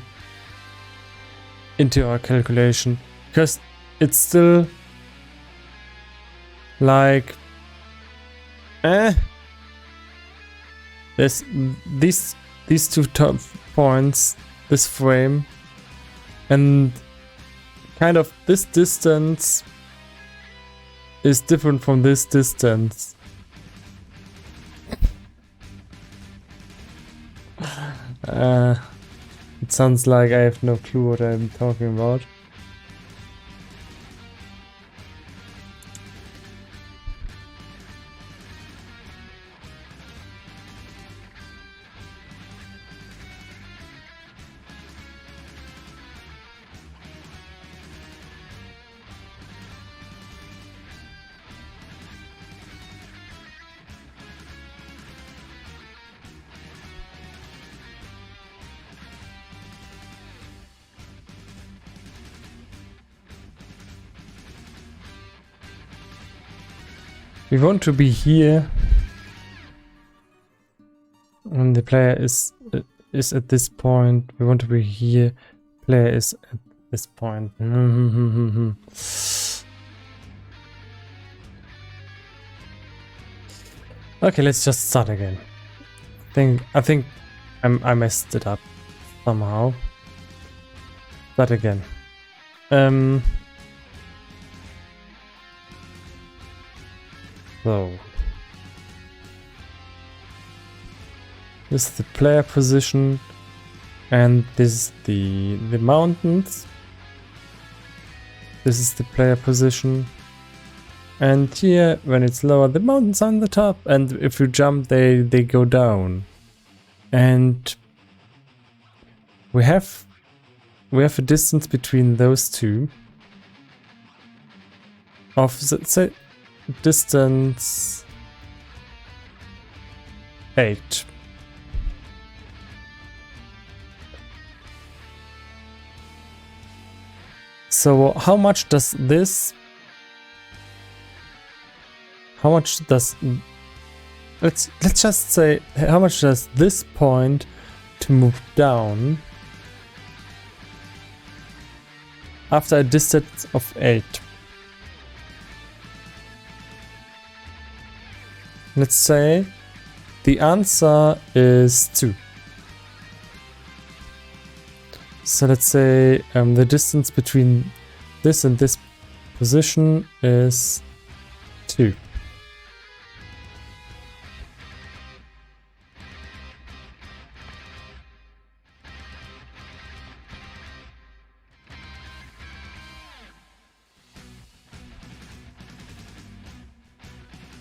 calculation, because it's still like there's these two top points, this frame, and kind of this distance is different from this distance. It sounds like I have no clue what I'm talking about. We want to be here when the player is at this point. We want to be here. Player is at this point. Okay, let's just start again. I think I messed it up somehow. Start again. So this is the player position, and this is the mountains. This is the player position, and here when it's lower, the mountains are on the top, and if you jump, they go down. And we have a distance between those two of, say, distance 8. So how much does this, let's just say, how much does this point to move down after a distance of 8? Let's say the answer is 2. So let's say the distance between this and this position is 2.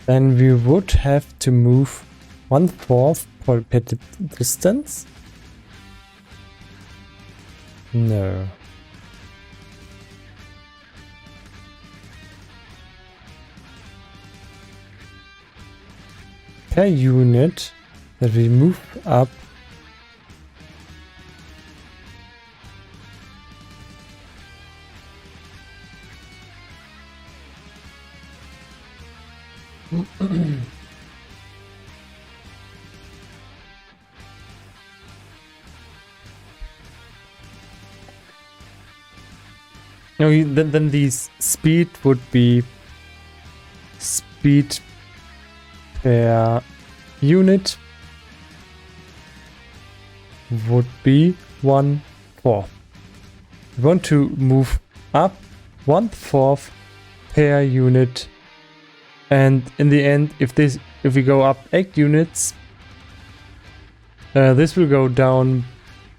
Then we would have to move 1/4 per distance. No. Per unit that we move up. No, then the speed would be speed per unit would be 1/4. We want to move up 1/4 per unit, and in the end, if we go up 8 units, this will go down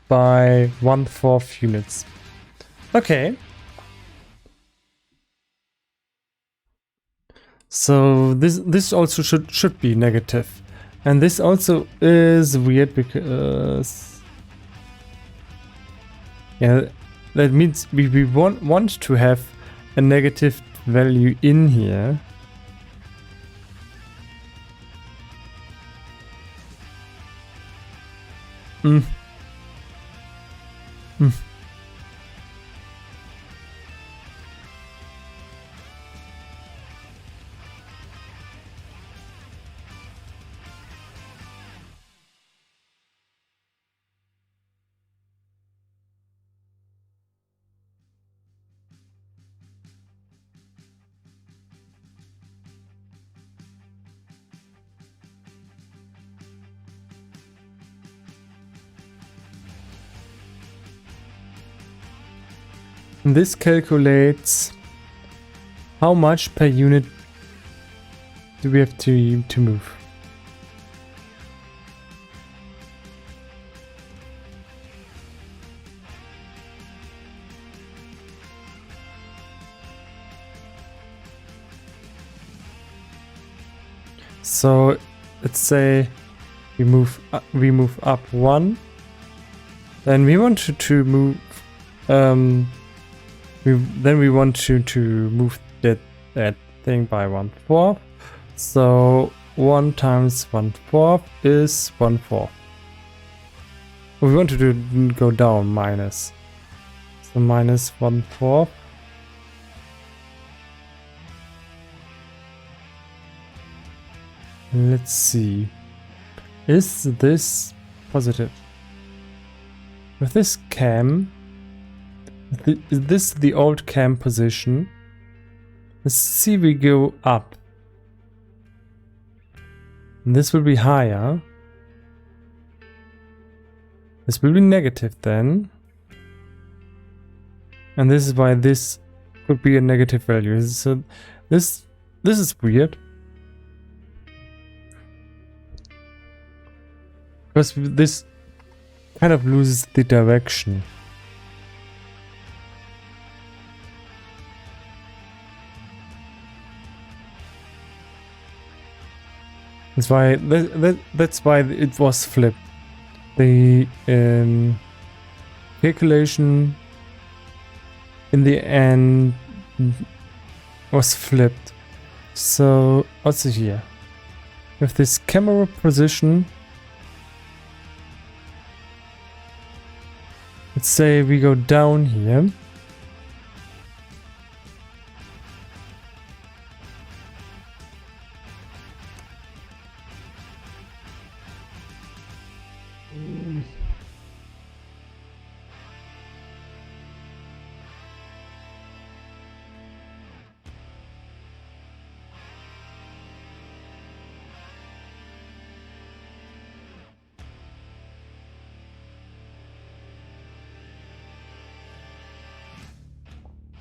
by 1/4 units. Okay. So this also should be negative, and this also is weird because yeah, that means we want to have a negative value in here. This calculates how much per unit do we have to move. So let's say we move up 1, then we want to move we want to move that thing by 1/4. So 1 times 1/4 is 1/4. We want to go down minus. So minus 1/4. Let's see. Is this positive? With this cam, is this the old cam position? Let's see, we go up. And this will be higher. This will be negative then. And this is why this could be a negative value. So this is weird. Because this kind of loses the direction. That's why it was flipped. The calculation in the end was flipped. So also here, with this camera position, let's say we go down here.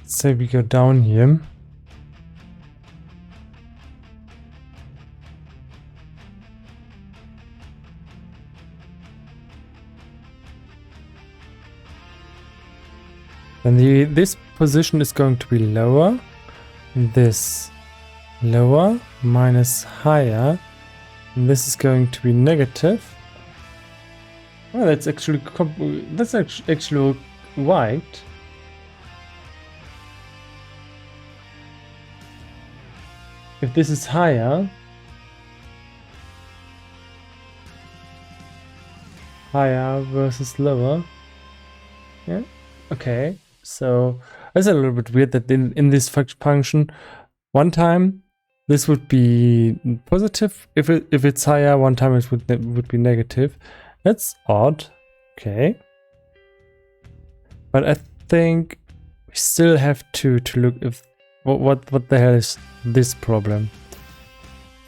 Say we go down here. Then this position is going to be lower. This lower minus higher. And this is going to be negative. Well, that's actually right. If this is higher versus lower, yeah, okay. So it's a little bit weird that in this function, one time this would be positive. If it's higher, one time it would be negative. That's odd. Okay, but I think we still have to look if. What the hell is this problem?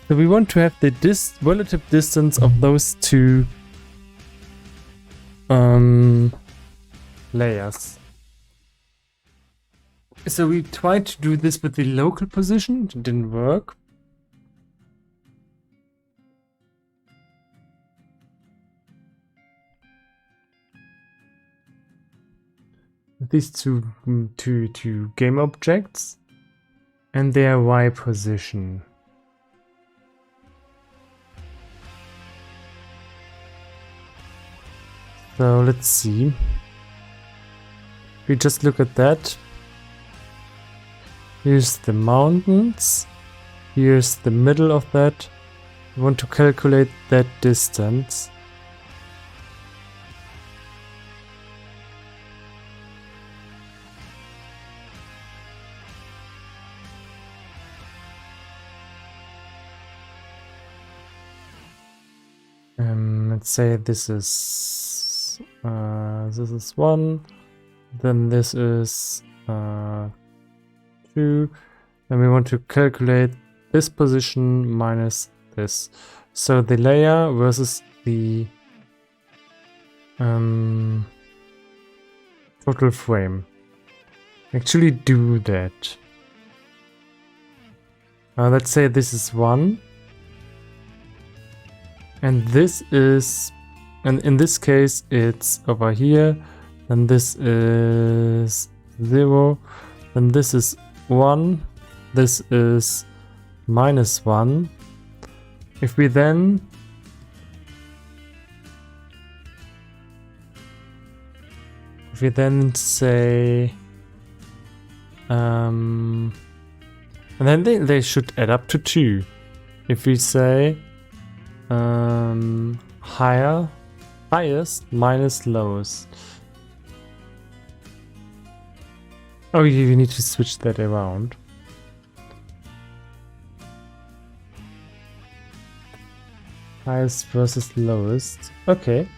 So we want to have the relative distance of those two layers. So we tried to do this with the local position, it didn't work. These two game objects and their Y position. So let's see. We just look at that. Here's the mountains. Here's the middle of that. We want to calculate that distance. Let's say this is 1, then this is 2. Then we want to calculate this position minus this. So the layer versus the total frame. Actually do that. Let's say this is 1. And this is, and in this case it's over here. And this is 0. Then this is 1. This is minus 1. If we then say and then they should add up to 2. If we say highest minus lowest. Oh, you need to switch that around. Highest versus lowest. Okay.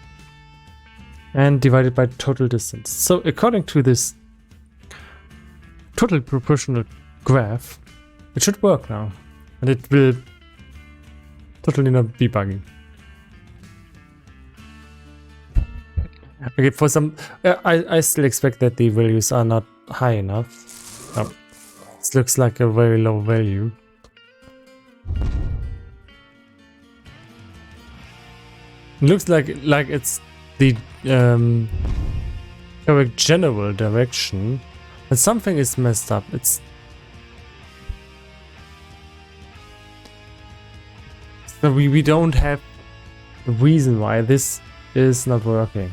And divided by total distance. So according to this total proportional graph, it should work now. And it will totally not be buggy. Okay, for some... I still expect that the values are not high enough. Oh, this looks like a very low value. It looks like it's the correct general direction, and something is messed up. It's so we don't have a reason why this is not working,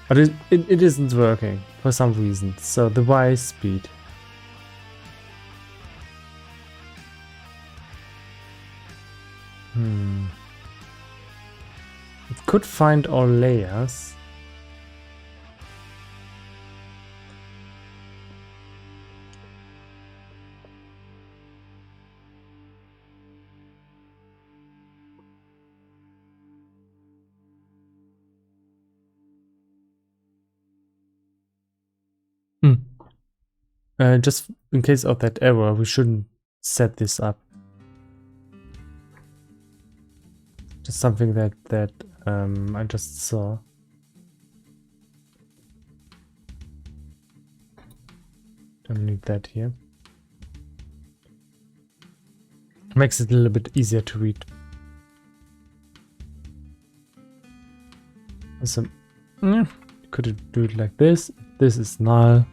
but it isn't working for some reason. So the Y speed. It could find all layers. Just in case of that error, we shouldn't set this up. Just something that I just saw. Don't need that here. Makes it a little bit easier to read. So, could do it like this. This is null.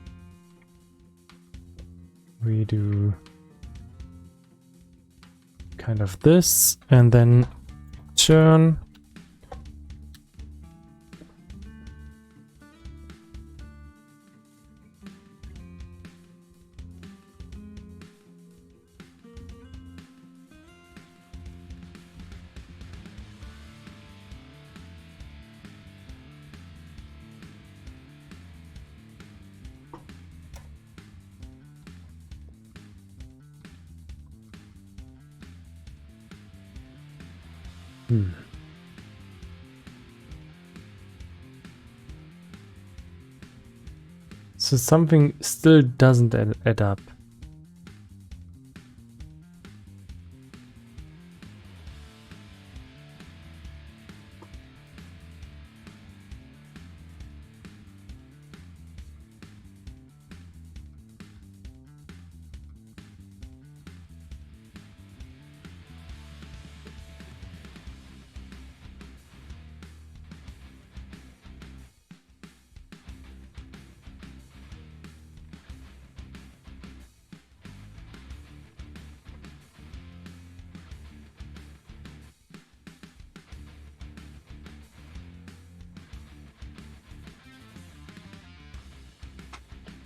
We do kind of this, and then turn. So something still doesn't add up.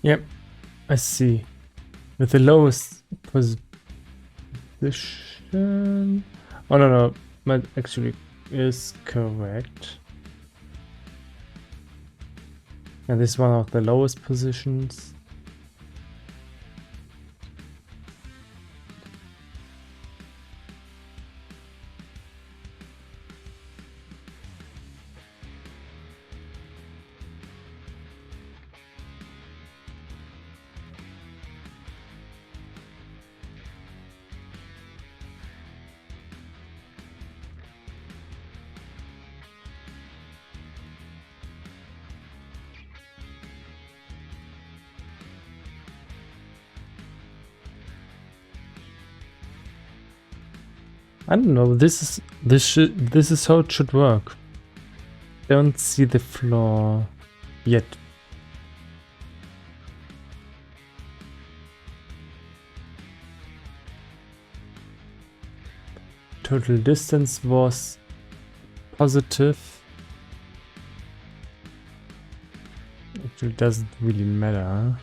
Yep, I see. With the lowest position. Oh no, that actually is correct. And this is one of the lowest positions. I don't know. This is how it should work. Don't see the floor yet. Total distance was positive. It doesn't really matter.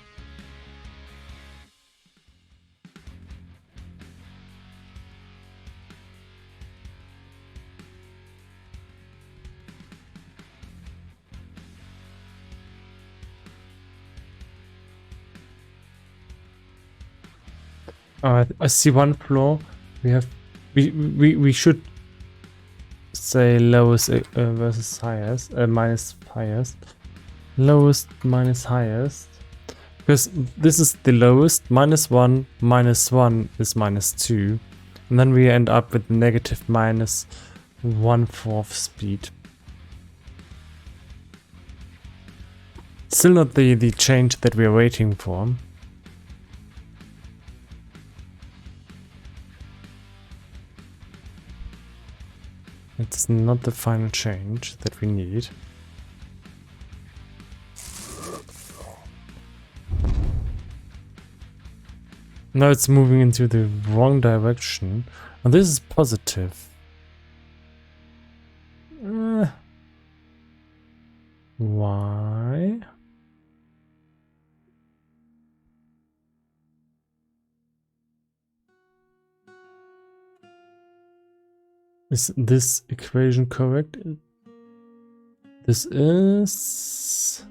I see one floor. We should say lowest versus highest, minus highest. Lowest minus highest. Because this is the lowest, -1, -1 is -2. And then we end up with negative minus 1/4 speed. Still not the change that we are waiting for. It's not the final change that we need. Now it's moving into the wrong direction. And this is positive. Why? Is this equation correct? This is...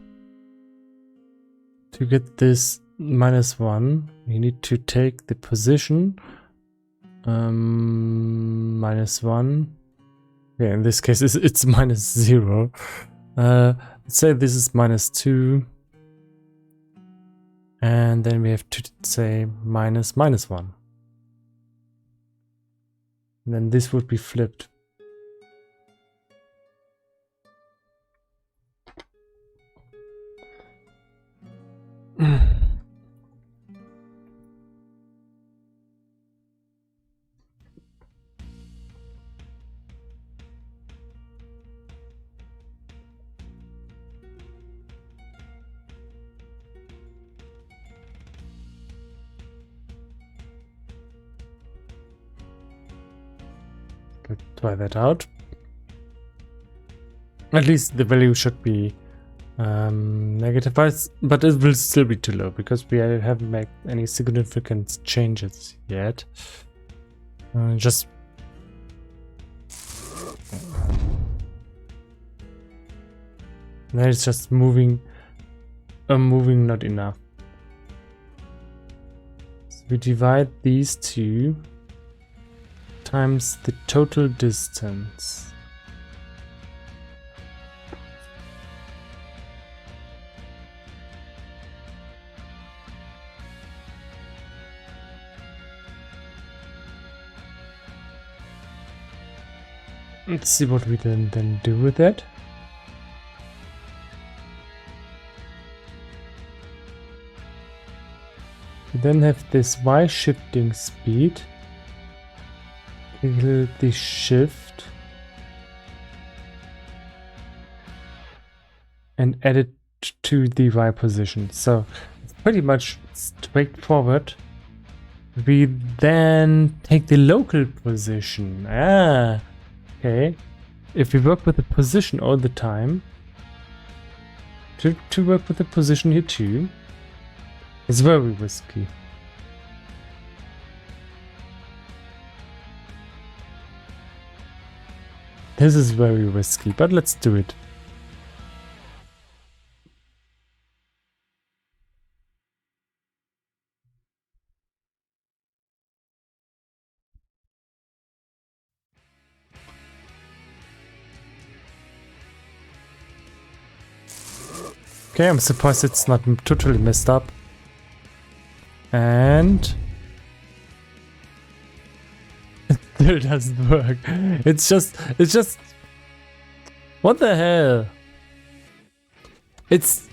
To get this -1, we need to take the position -1. Yeah, in this case it's -0. Let's say this is -2. And then we have to say -1. And then this would be flipped. Let's try that out. At least the value should be negative, but it will still be too low because we haven't made any significant changes yet. Just that is just moving, moving not enough. So we divide these two times the total distance. Let's see what we then do with that. We then have this Y shifting speed. Kill the shift and add it to the Y position. So it's pretty much straightforward. We then take the local position. Okay. If we work with the position all the time, to work with the position here too, is very risky. This is very risky, but let's do it. Okay, I'm surprised it's not totally messed up. And it still doesn't work. It's just what the hell? It's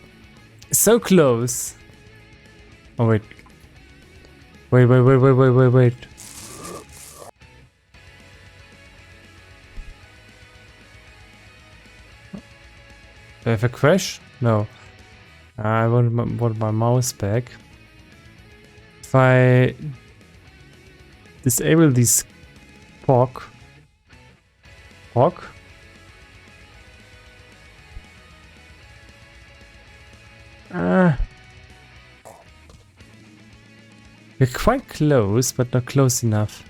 so close. Oh wait. Wait. have a crash? No. I want my mouse back. If I disable this POC. We're quite close, but not close enough.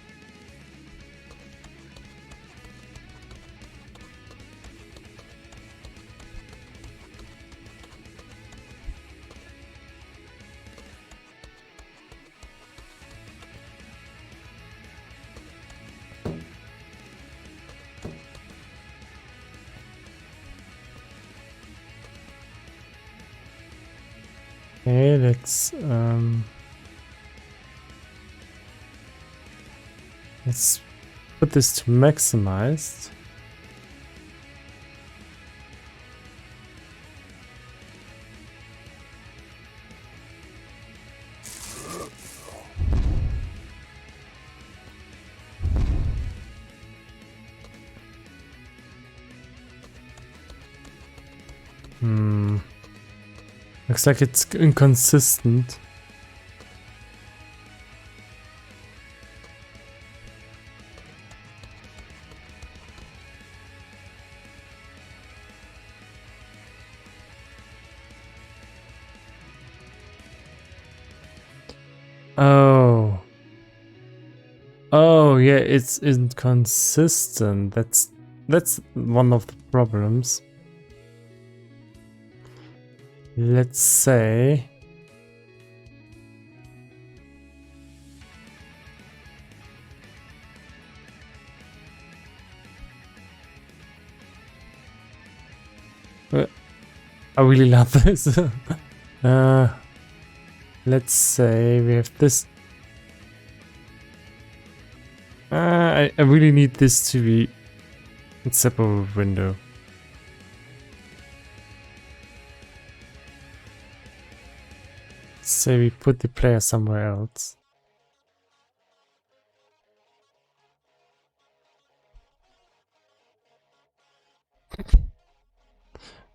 Okay, let's put this to maximized. Looks like it's inconsistent. Oh yeah, it's inconsistent. That's one of the problems. Let's say I really love this. Let's say we have this. I really need this to be a separate window. Say we put the player somewhere else.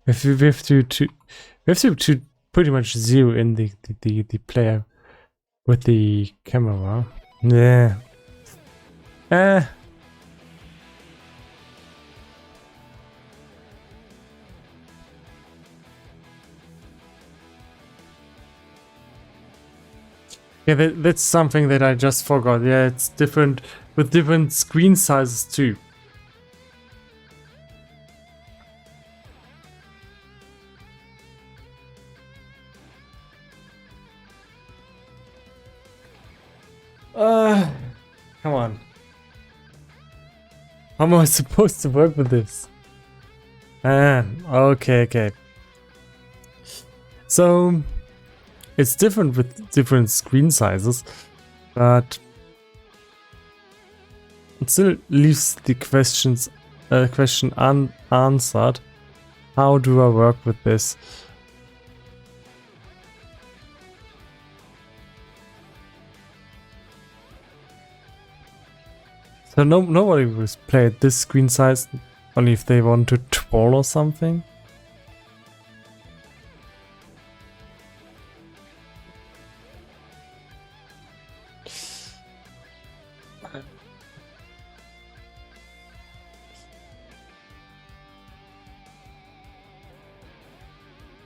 We have to pretty much zero in the player with the camera. Yeah. Yeah, that's something that I just forgot. Yeah, it's different with different screen sizes too. Come on. How am I supposed to work with this? Okay. So it's different with different screen sizes, but it still leaves the question unanswered. How do I work with this? So nobody will play at this screen size, only if they want to troll or something.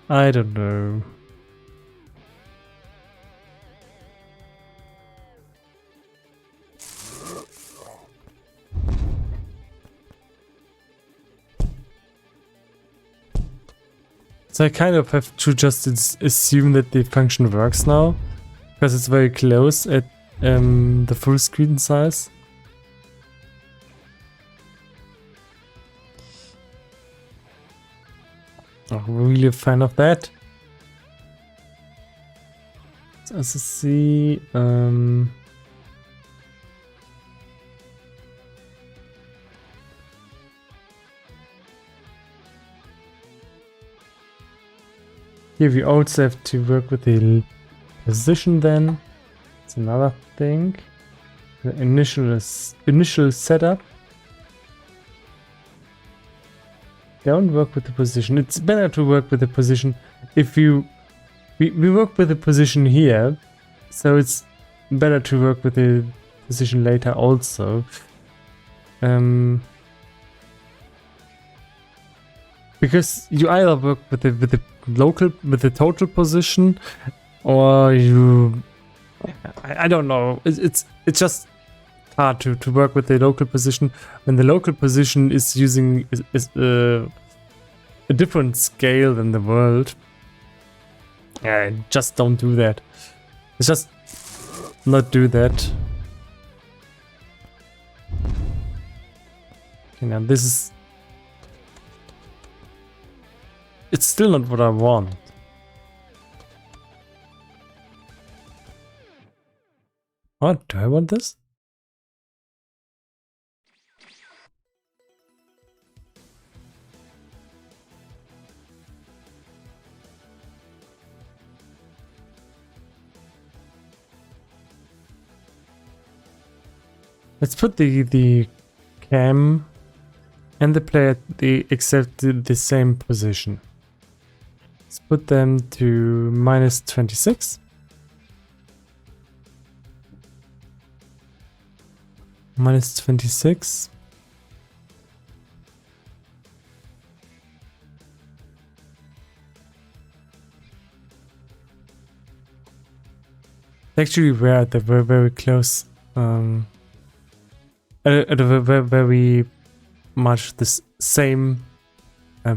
I don't know. So I kind of have to just assume that the function works now, because it's very close at the full screen size. Not really a fan of that. So let's see. Here we also have to work with the position then. It's another thing. The initial setup. don't work with the position. It's better to work with the position if you... We work with the position here, so it's better to work with the position later also. Because you either work with the total position, or you... I don't know. It's just hard to work with the local position when the local position is using a different scale than the world. Yeah, just don't do that. It's just not do that. Okay, now this is... It's still not what I want. What? Do I want this? Let's put the cam and the player at the the same position. Let's put them to -26. -26. Actually, we're at the very close. At a very much the same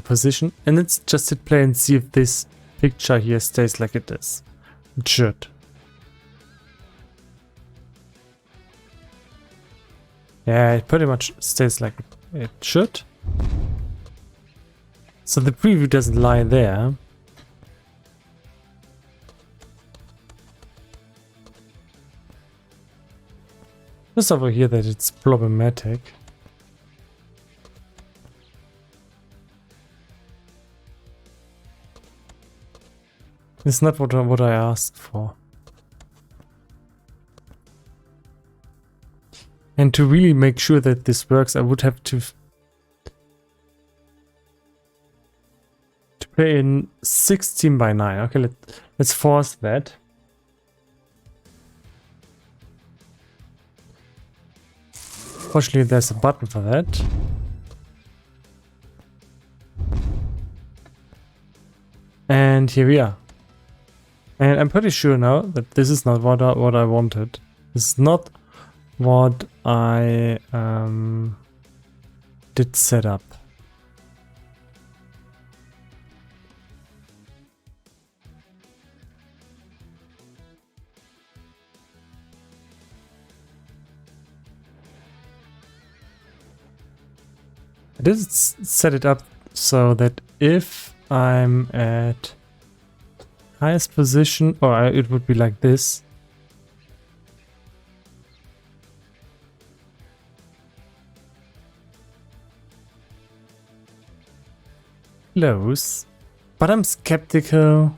position, and let's just hit play and see if this picture here stays like it is. It should. Yeah, it pretty much stays like it should. So the preview doesn't lie there. Just over here that it's problematic. It's not what I asked for. And to really make sure that this works, I would have to play in 16:9. Okay, let's force that. Fortunately, there's a button for that. And here we are. And I'm pretty sure now that this is not what I wanted. This is not what I did set up. I did set it up so that if I'm at highest position, or it would be like this. Close. But I'm skeptical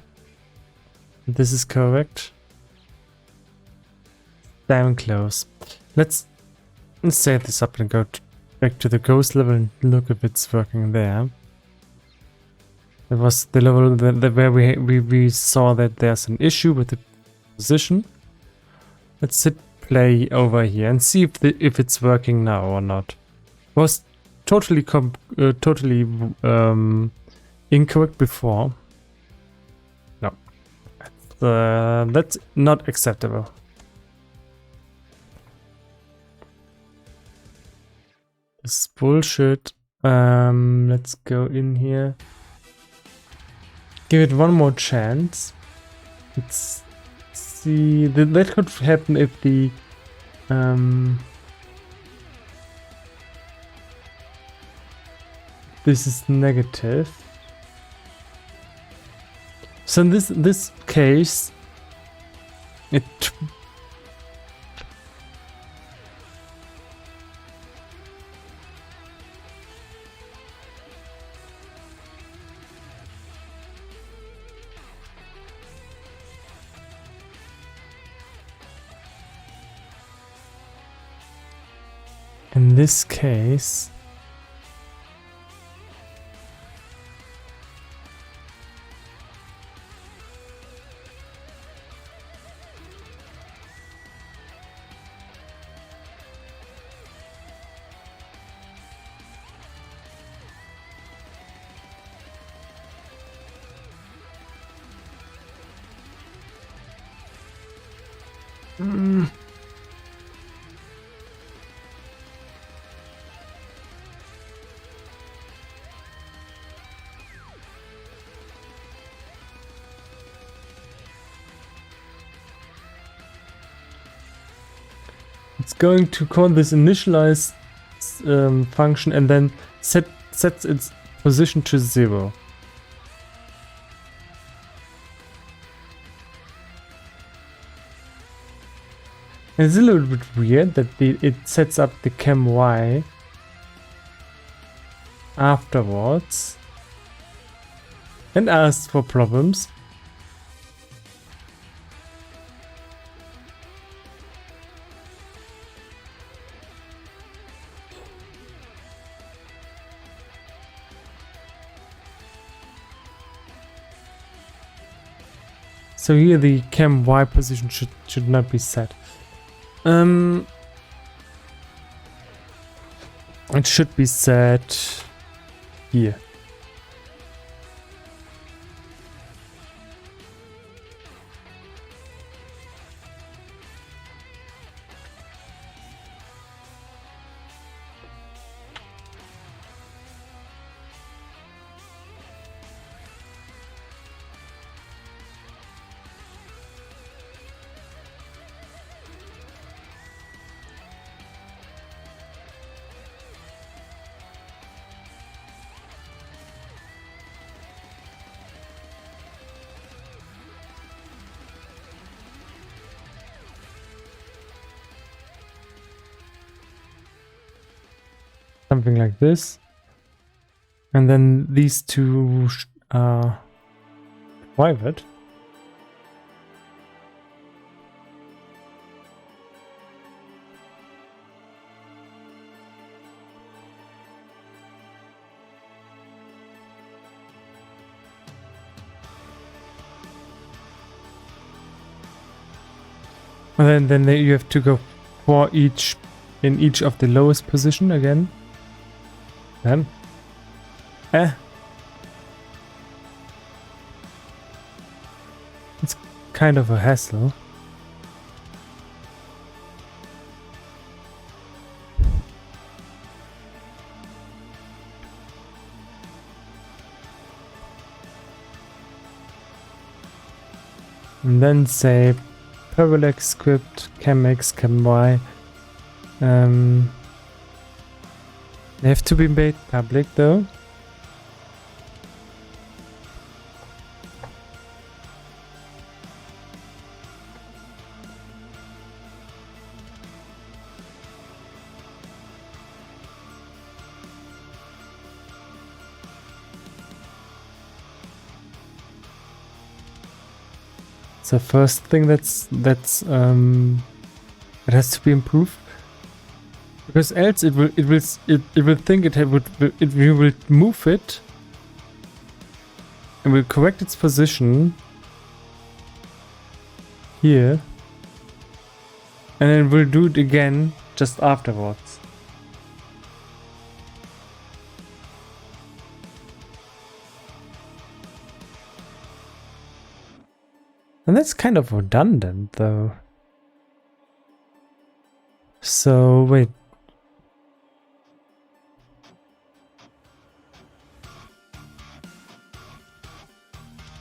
this is correct. Damn close. Let's save this up and go back to the ghost level and look if it's working there. That was the level where we saw that there's an issue with the position. Let's hit play over here and see if it's working now or not. It was totally incorrect before. No, that's not acceptable. This is bullshit. Let's go in here. Give it one more chance. Let's see. That could happen if the this is negative. So in this case, it in this case, It's going to call this initialize function and then sets its position to 0. And it's a little bit weird that it sets up the chem y afterwards and asks for problems. So here the chem y position should not be set. It should be set here. Something like this. And then these two are private. And then you have to go for each in each of the lowest position again. Then it's kind of a hassle. And then say parallax script chem x chem y. They have to be made public though. It's the first thing that has to be improved. Because else it will think you will move it and will correct its position here, and then we'll do it again just afterwards. And that's kind of redundant though. So wait.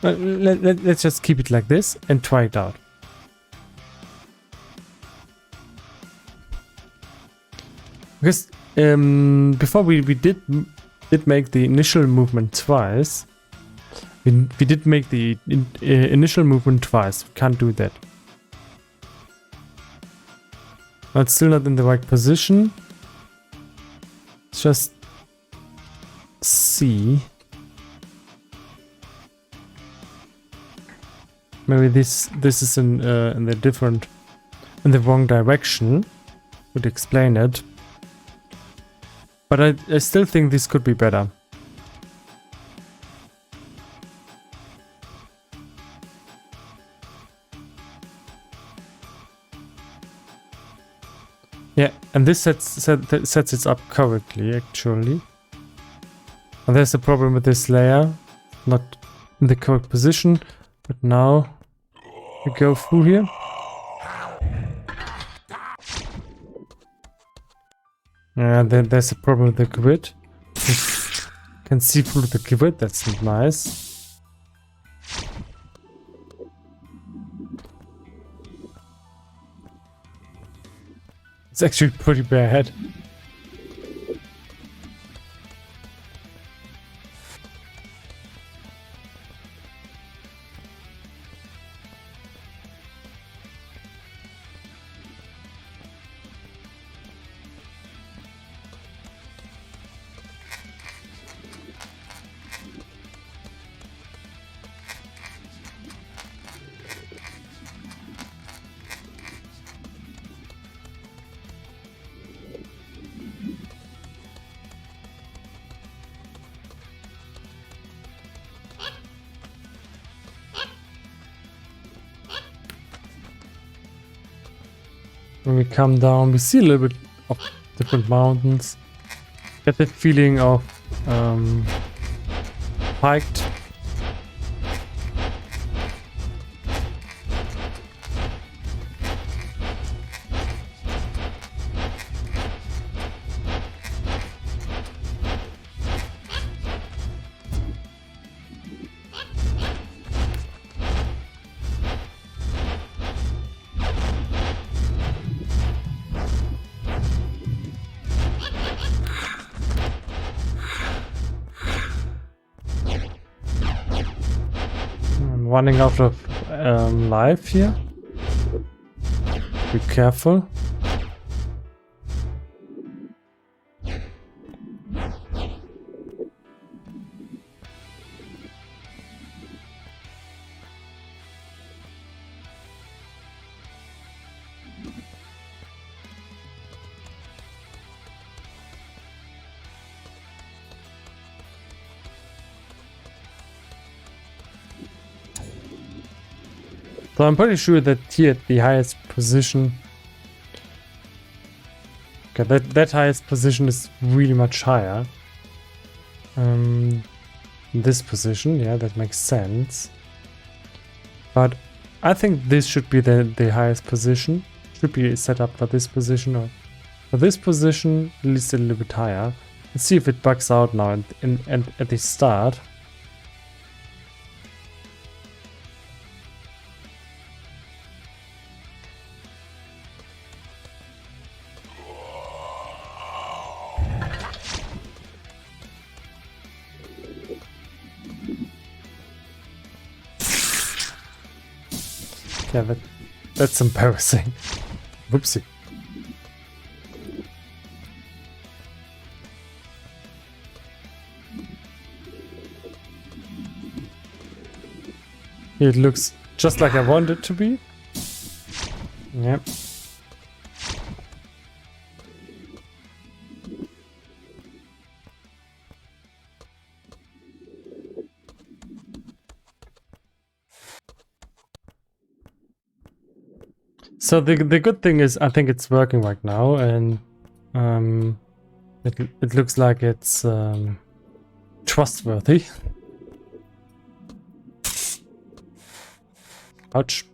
Let's just keep it like this and try it out. Because before we did make the initial movement twice. We did make the initial movement twice. We can't do that. But it's still not in the right position. Let's just see. Maybe this is in the wrong direction. Would explain it. But I still think this could be better. Yeah, and this sets it up correctly actually. And there's a problem with this layer, not in the correct position. But now we go through here. There's a problem with the grid. Can see through the grid, that's not nice. It's actually pretty bad. When we come down, we see a little bit of different mountains. Get the feeling of hiked. Running out of life here. Be careful. So I'm pretty sure that here at the highest position, okay, that highest position is really much higher. This position, yeah, that makes sense. But I think this should be the highest position. Should be set up for this position or for this position, at least a little bit higher. Let's see if it bugs out now and at the start. Yeah, that's embarrassing. Whoopsie. It looks just like I want it to be. Yep. So the good thing is I think it's working right now, and it looks like it's trustworthy. Ouch.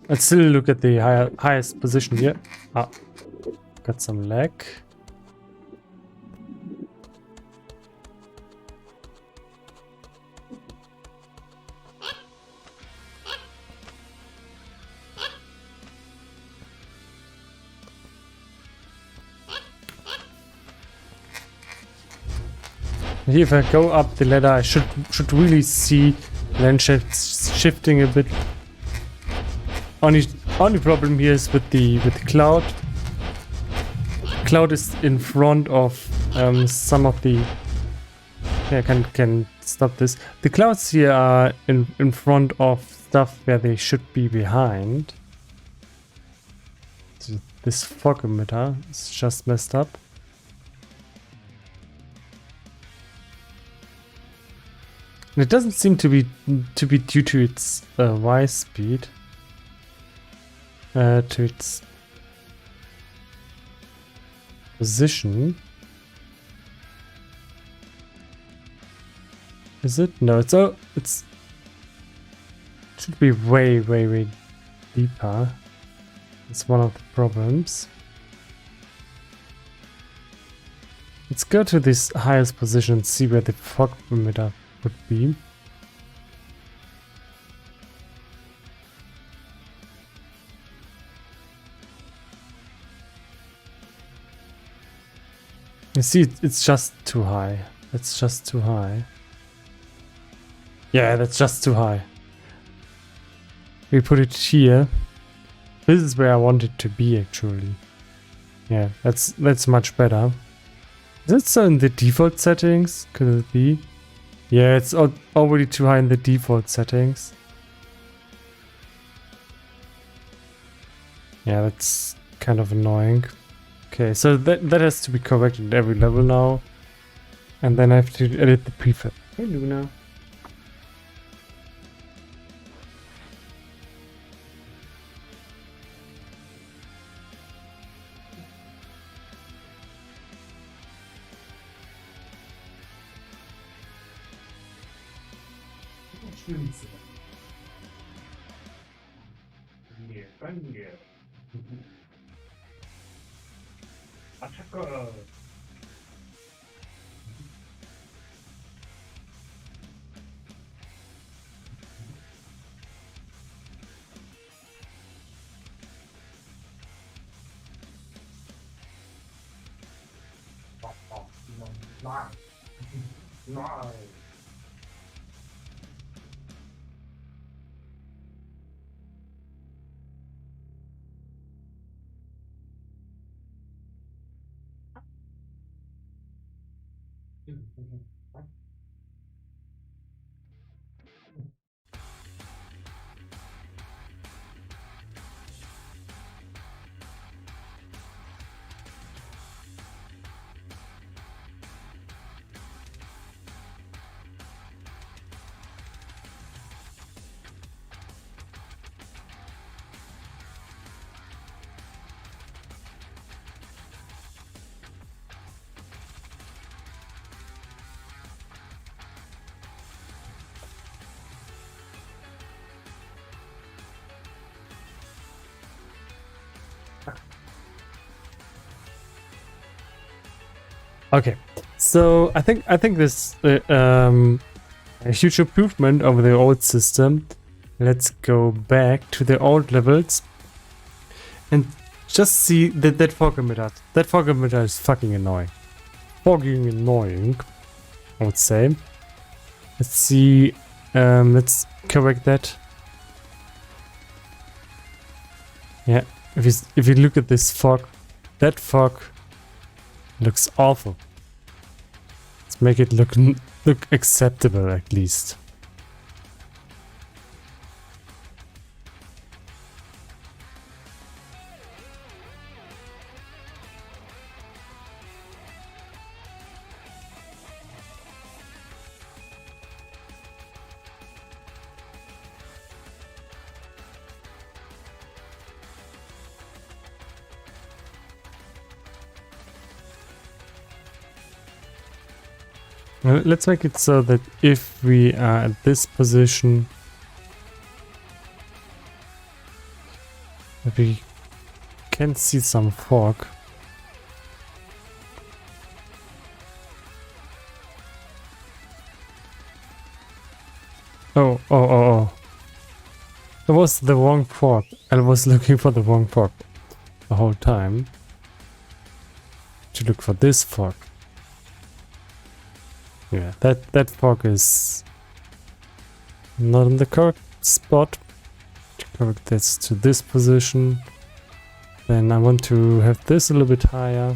Let's still look at the highest position here. Ah, got some lag. Here, if I go up the ladder, I should really see land shifting a bit. Only problem here is with the cloud. Cloud is in front of some of the. Yeah, I can stop this. The clouds here are in front of stuff where they should be behind. So this fog emitter is just messed up. And it doesn't seem to be due to its Y speed. To its position. Is it? No, it's Should be way, way, way deeper. It's one of the problems. Let's go to this highest position and see where the fog emitter would be. You see, it's just too high. It's just too high. Yeah, that's just too high. We put it here. This is where I want it to be, actually. Yeah, that's much better. Is it so in the default settings? Could it be? Yeah, it's already too high in the default settings. Yeah, that's kind of annoying. Okay, so that has to be corrected at every level now. And then I have to edit the prefab. Hey Luna. Attacker! No. Okay, so I think this a huge improvement over the old system. Let's go back to the old levels and just see that fog emitter. That fog emitter is fucking annoying. Fucking annoying, I would say. Let's see. Let's correct that. Yeah, if you look at this fog, that fog looks awful. Let's make it look acceptable at least. Let's make it so that if we are at this position, we can see some fog. Oh. That was the wrong fog. I was looking for the wrong fog the whole time. To look for this fog. Yeah, that fog is not in the correct spot. To correct this to this position. Then I want to have this a little bit higher.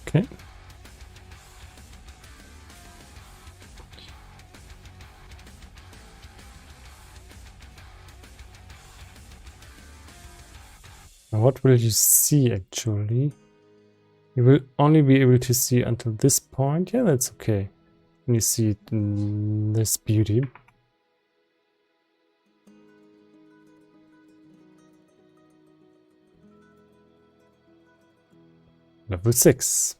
Okay. Now what will you see actually? You will only be able to see until this point. Yeah, that's okay. And you see it in this beauty. Level 6.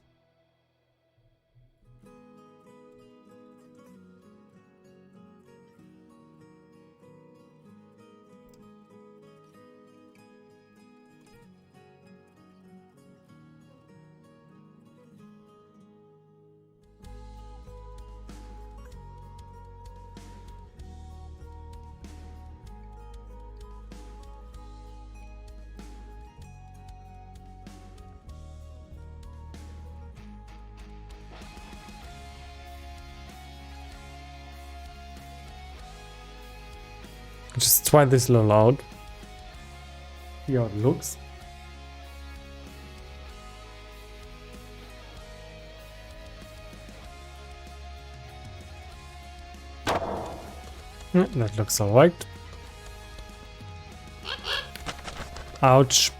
Just try this a little out. See how it looks. That looks alright. Ouch.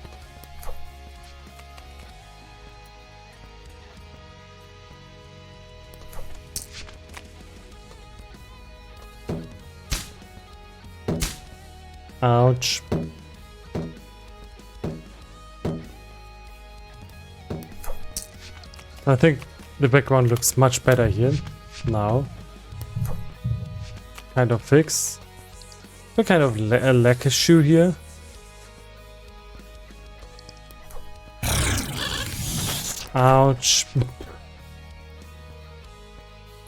Ouch. I think the background looks much better here now. Kind of fix. A kind of a lack issue here. Ouch.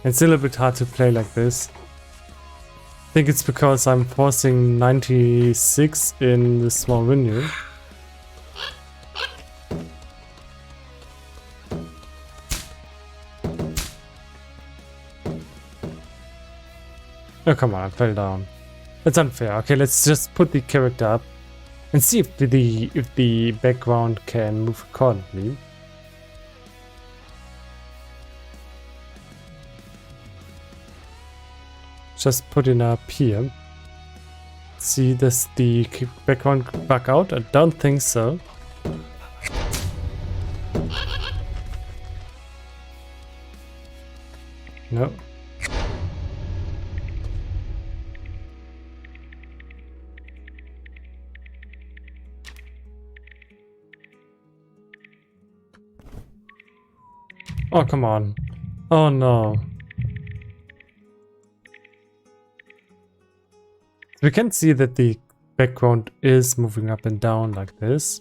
It's a little bit hard to play like this. I think it's because I'm forcing 96 in the small window. Oh come on, I fell down. That's unfair. Okay, let's just put the character up and see if the background can move accordingly. Just put it up here. See, does the background bug out? I don't think so. No. Oh, come on. Oh no. We can see that the background is moving up and down like this.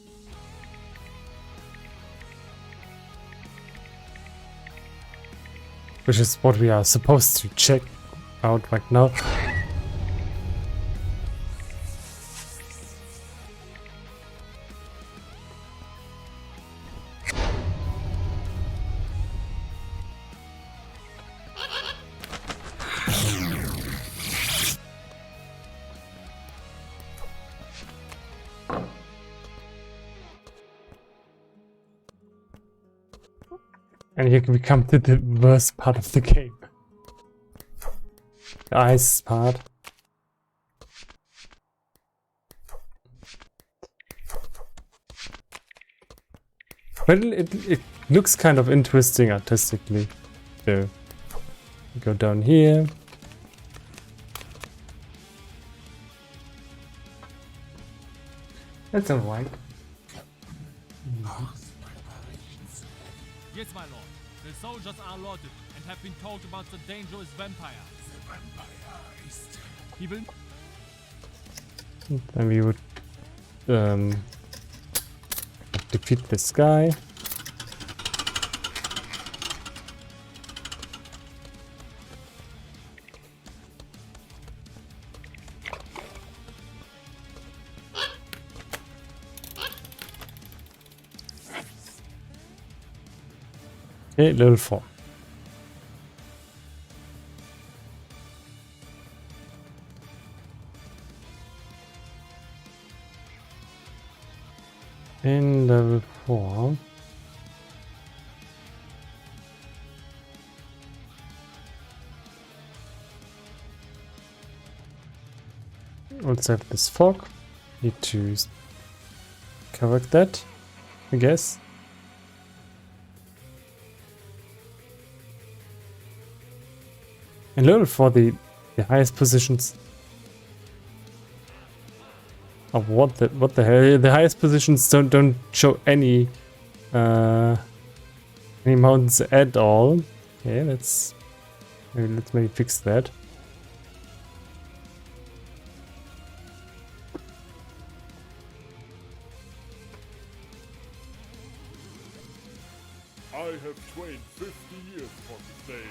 Which is what we are supposed to check out right now. And here we come to the worst part of the game. The ice part. But it looks kind of interesting artistically. So, we go down here. That's alright. Yes, my lord. The soldiers are loaded and have been told about the dangerous vampire. The vampire is dead. He will... Then we would defeat this guy. Okay, level 4. In level 4. Let's have this fog. Need to correct that, I guess. And level 4, the highest positions of what the hell? The highest positions don't show any mountains at all. Okay, let's maybe fix that. I have trained 50 years for this day.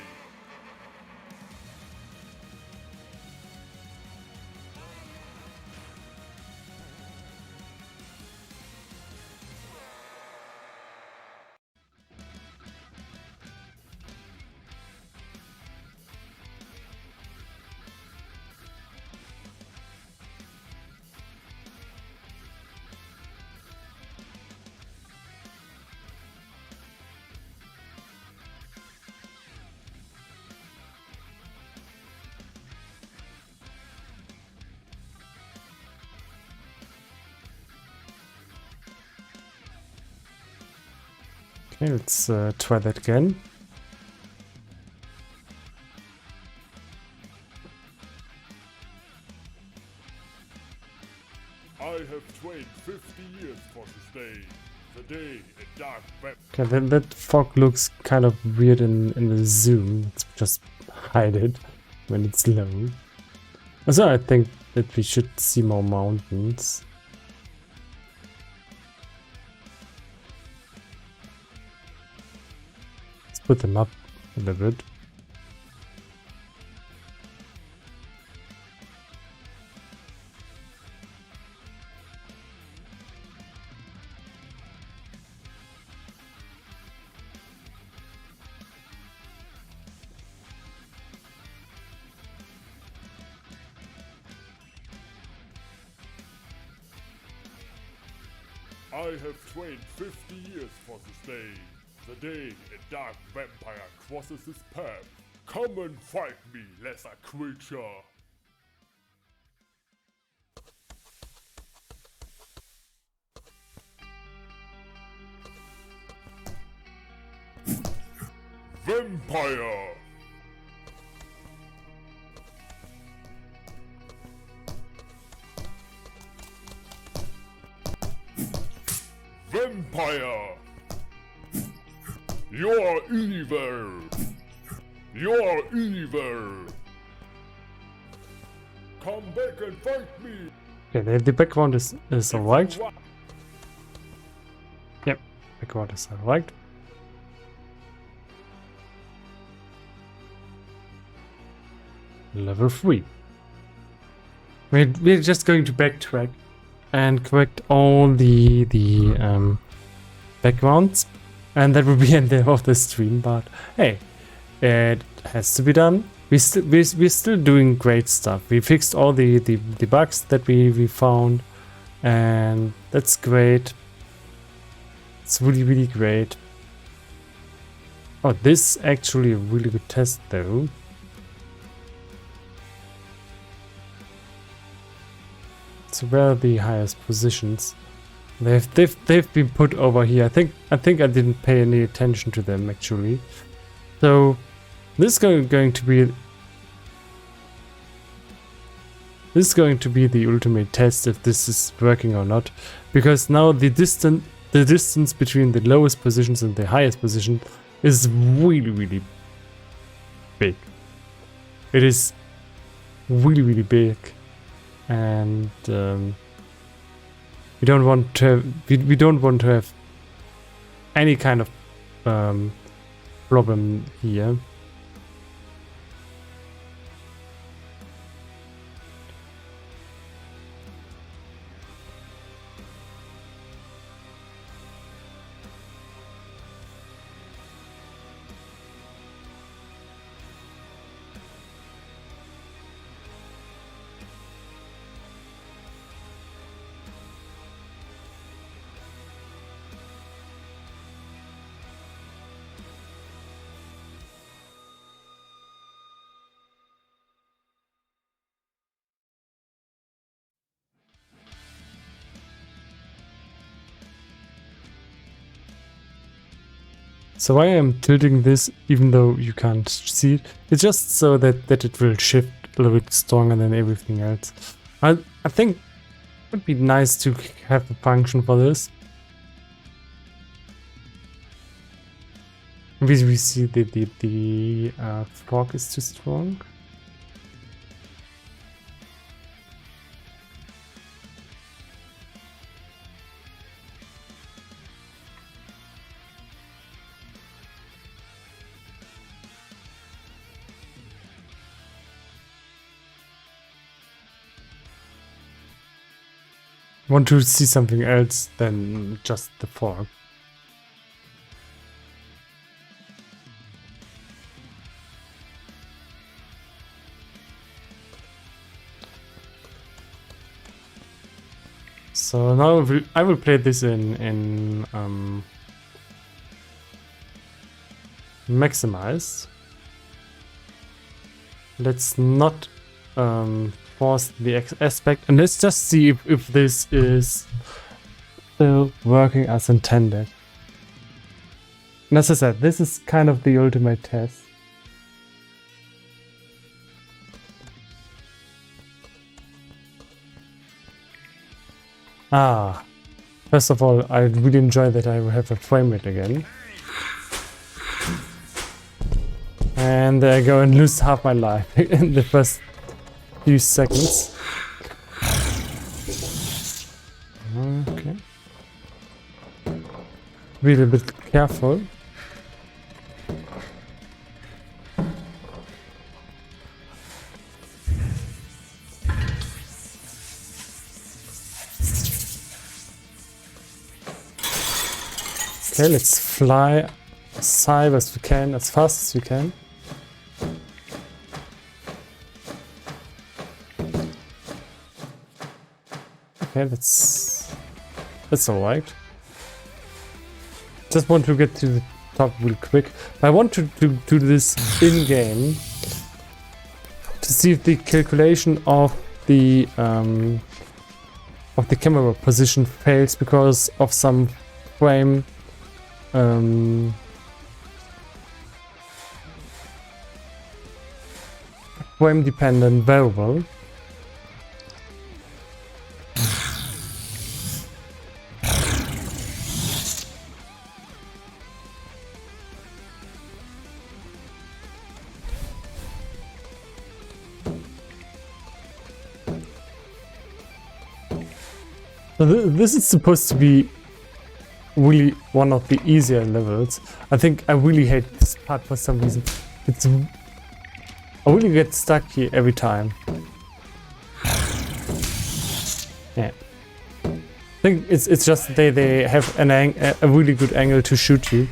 Okay, let's try that again. I have trained 50 years for this day. The day a dark web. Okay, that fog looks kind of weird in the zoom. Let's just hide it when it's low. Also, I think that we should see more mountains. Let's put them up a little bit. I have trained 50 years for this day. The day a dark vampire crosses his path. Come and fight me, lesser creature. Vampire! Vampire! You're evil! You're evil! Come back and fight me! Okay, the background is alright. Yep, background is alright. Level 3. We're just going to backtrack and correct all the backgrounds, and that will be end of the stream. But hey, it has to be done. We're still doing great stuff. We fixed all the bugs that we found, and that's great. It's really great. Oh, this is actually a really good test though. So where are the highest positions? They've been put over here. I think I didn't pay any attention to them actually. So this is going to be the ultimate test if this is working or not, because now the distance between the lowest positions and the highest position is really big. It is really big. And we don't want to have any kind of problem here. So I am tilting this, even though you can't see it. It's just so that it will shift a little bit stronger than everything else. I think it would be nice to have a function for this. Maybe we see the fog is too strong. Want to see something else than just the fog. So now I will play this in maximize. Let's not force the aspect, and let's just see if this is still working as intended. And as I said, this is kind of the ultimate test. First of all, I really enjoy that I have a frame rate again. And I go and lose half my life in the first few seconds. Okay. Be a little bit careful. Okay, let's fly as high as we can, as fast as we can. Okay, that's alright. Just want to get to the top real quick. I want to do this in-game to see if the calculation of the camera position fails because of some frame dependent variable. So this is supposed to be really one of the easier levels. I think I really hate this part for some reason. I really get stuck here every time. Yeah. I think it's just they have a really good angle to shoot you.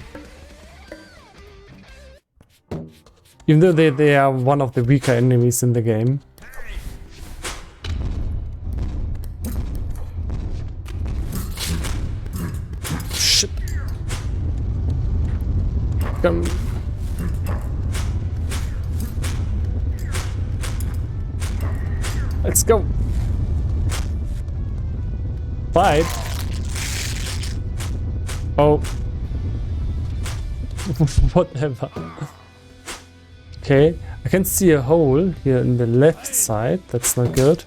Even though they are one of the weaker enemies in the game. Shit. Come. Let's go. Fight. Oh. Whatever. Okay, I can see a hole here in the left side. That's not good.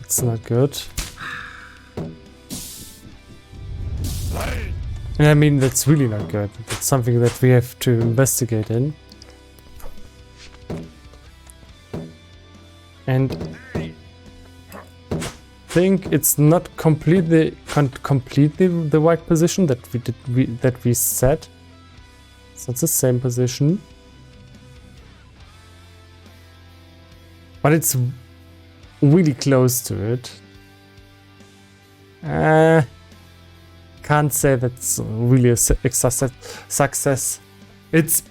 It's not good. And I mean, that's really not good. That's something that we have to investigate in. And I think it's not completely the right position that we set. So it's the same position. But it's really close to it. Can't say that's really a success. It's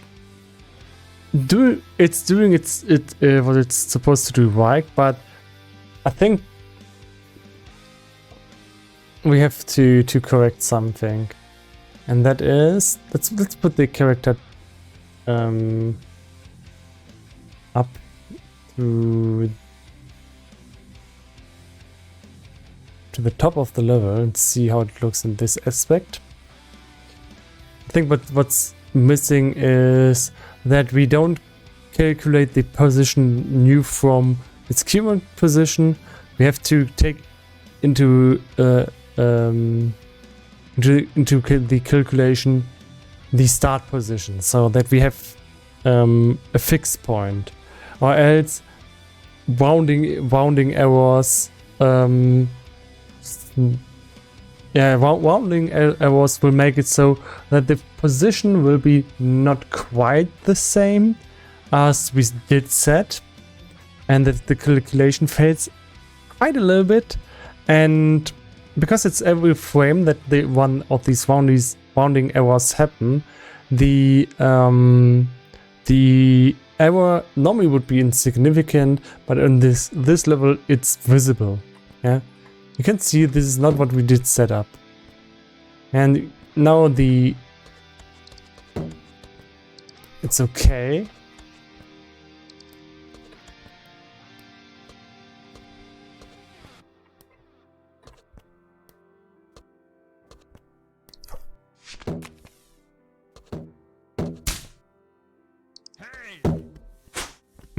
doing what it's supposed to do right, but I think we have to correct something, and that is let's put the character up to the top of the level and see how it looks in this aspect. I think what's missing is that we don't calculate the position new from its current position. We have to take into the calculation the start position, so that we have a fixed point, or else rounding errors. Rounding errors will make it so that the position will be not quite the same as we did set, and that the calculation fails quite a little bit. And because it's every frame that one of these rounding errors happen, the error normally would be insignificant, but on this level it's visible. Yeah. You can see this is not what we did set up. And now it's okay.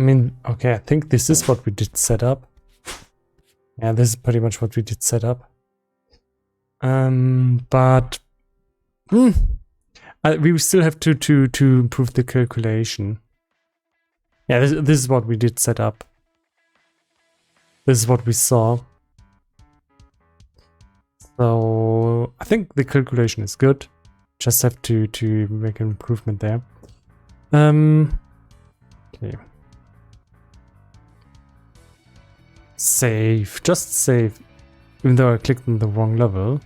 I mean, okay, I think this is what we did set up. Yeah, this is pretty much what we did set up. But we still have to improve the calculation. Yeah, this is what we did set up. This is what we saw. So I think the calculation is good. Just have to make an improvement there. Okay. Save. Just save. Even though I clicked on the wrong level.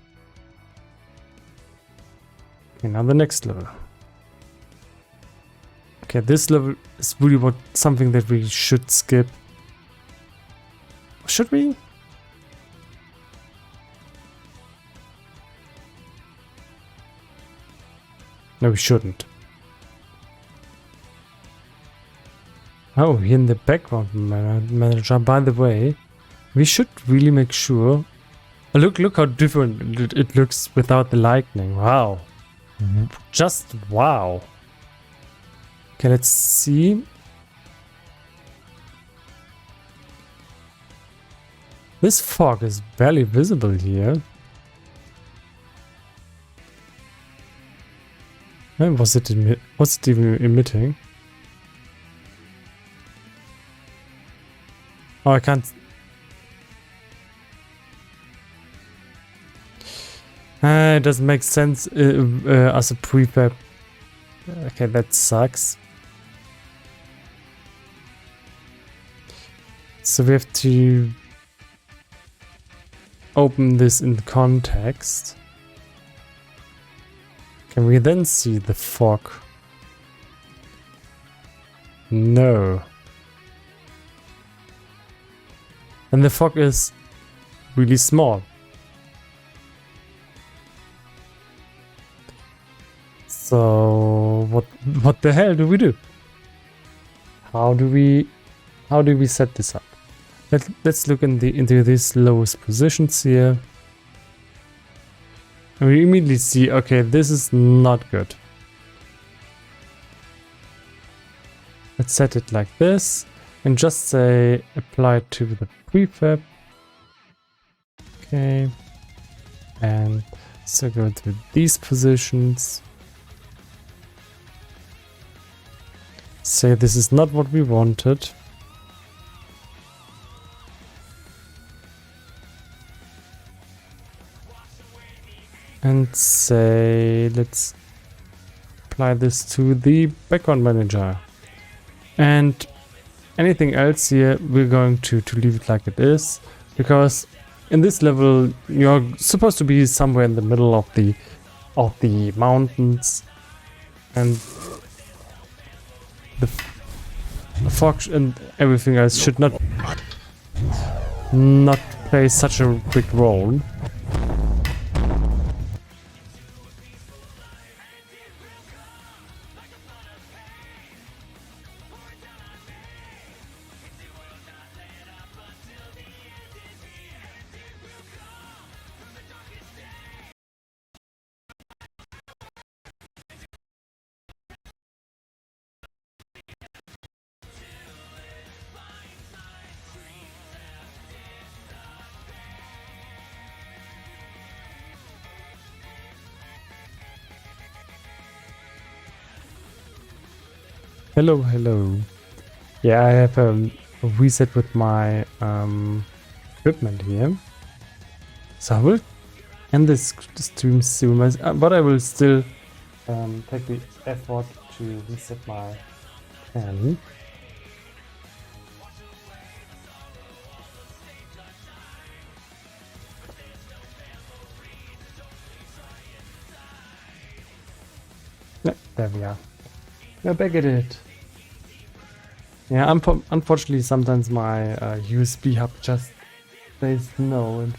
Okay, now the next level. Okay, this level is really something that we should skip. Should we? No, we shouldn't. Oh, here in the background manager, by the way, we should really make sure. Oh, look how different it looks without the lightning. Wow. Just wow. Okay, let's see. This fog is barely visible here. Was it even emitting? Oh, I can't. It doesn't make sense as a prefab. Okay, that sucks. So we have to open this in context. Can we then see the fog? No. And the fog is really small. So what the hell do we do? How do we set this up? Let's look into these lowest positions here. And we immediately see, okay, this is not good. Let's set it like this and just say apply to the prefab. Okay. And so go to these positions. Say this is not what we wanted. And say, let's apply this to the background manager. And anything else here, we're going to leave it like it is. Because in this level, you're supposed to be somewhere in the middle of the mountains. And the fog and everything else should not play such a big role. Hello, hello. Yeah, I have a reset with my equipment here. So I will end this stream soon, but I will still take the effort to reset my pen. There we are. We're back at it. Yeah, unfortunately sometimes my USB hub just says no and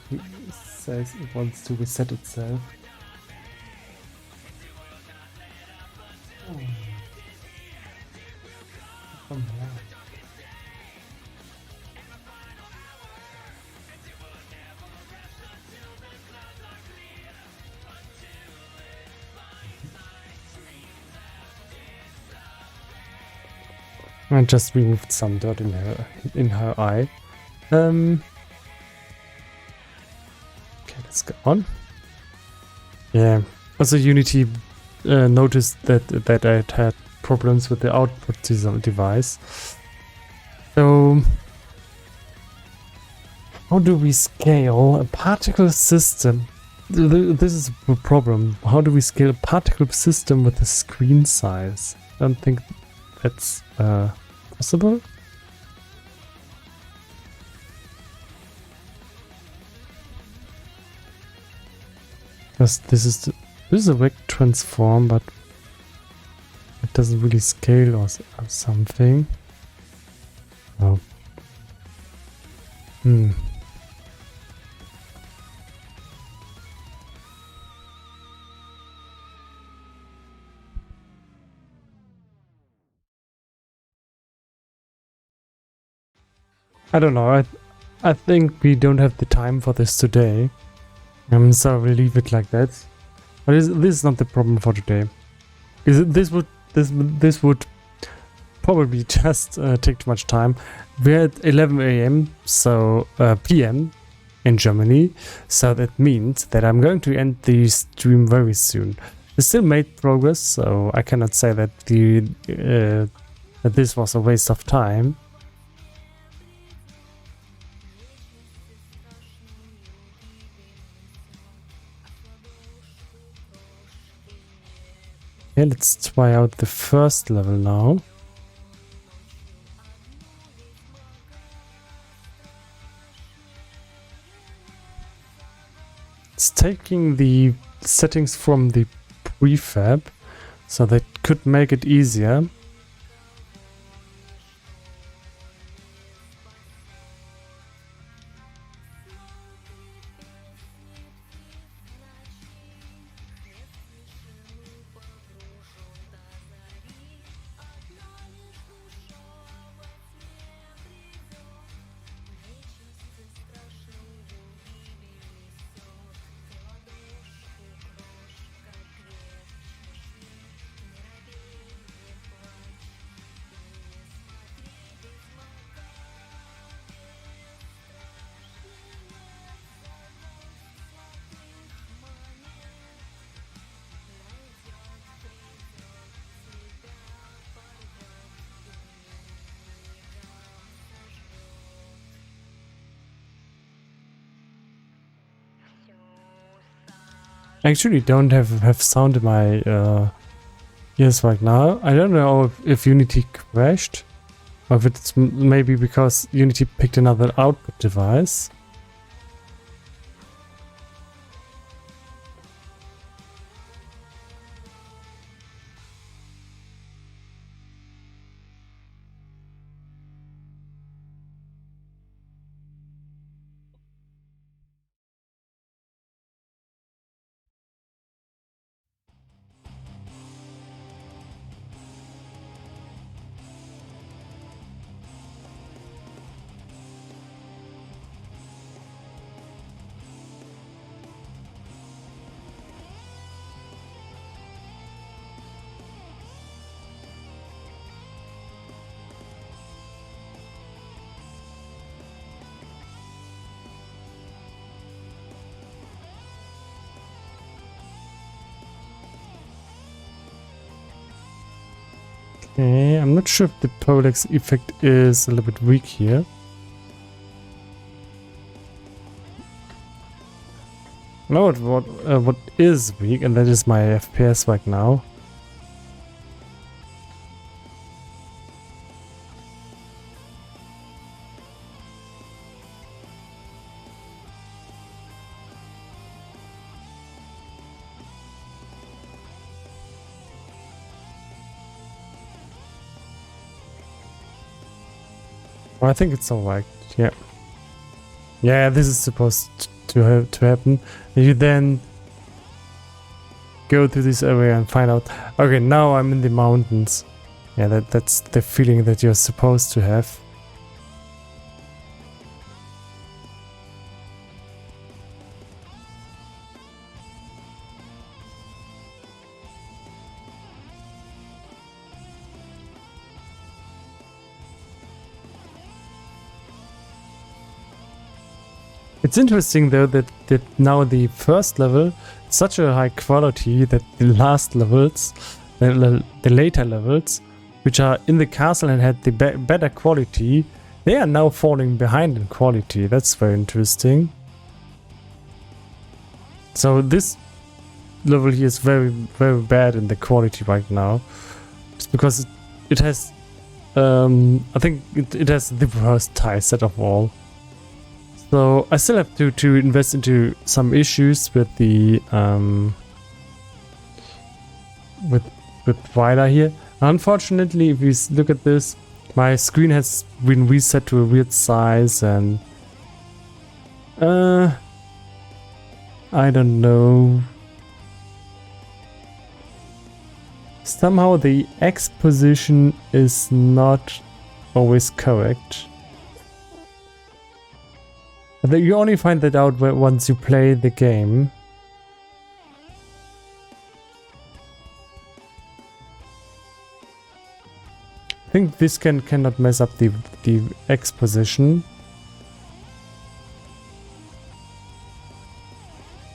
says it wants to reset itself. Oh. I just removed some dirt in her eye. Okay, let's go on. Yeah. Also, Unity noticed that I had problems with the output device. So, how do we scale a particle system? This is a problem. How do we scale a particle system with a screen size? I don't think that's possible. Because this is a vector transform, but it doesn't really scale or something. Oh. I don't know. I think we don't have the time for this today. So we'll leave it like that. But this is not the problem for today. This would probably just take too much time. We're at 11 a.m. so p.m. in Germany. So that means that I'm going to end the stream very soon. We still made progress, so I cannot say that that this was a waste of time. Okay, let's try out the first level now. It's taking the settings from the prefab, so that could make it easier. I actually don't have sound in my ears right now. I don't know if Unity crashed, or if it's maybe because Unity picked another output device. Okay, I'm not sure if the parallax effect is a little bit weak here. No, what is weak, and that is my FPS right now. I think it's alright. Yeah. Yeah, this is supposed to happen. And you then go to this area and find out. Okay, now I'm in the mountains. Yeah, that's the feeling that you're supposed to have. It's interesting though that now the first level is such a high quality that the last levels, the later levels, which are in the castle and had the better quality, they are now falling behind in quality. That's very interesting. So this level here is very, very bad in the quality right now. It's because it has, I think it has the worst tie set of all. So I still have to invest into some issues with the with Vila here. Unfortunately, if you look at this, my screen has been reset to a weird size, and I don't know. Somehow the X position is not always correct. But you only find that out once you play the game. I think this cannot mess up the X position.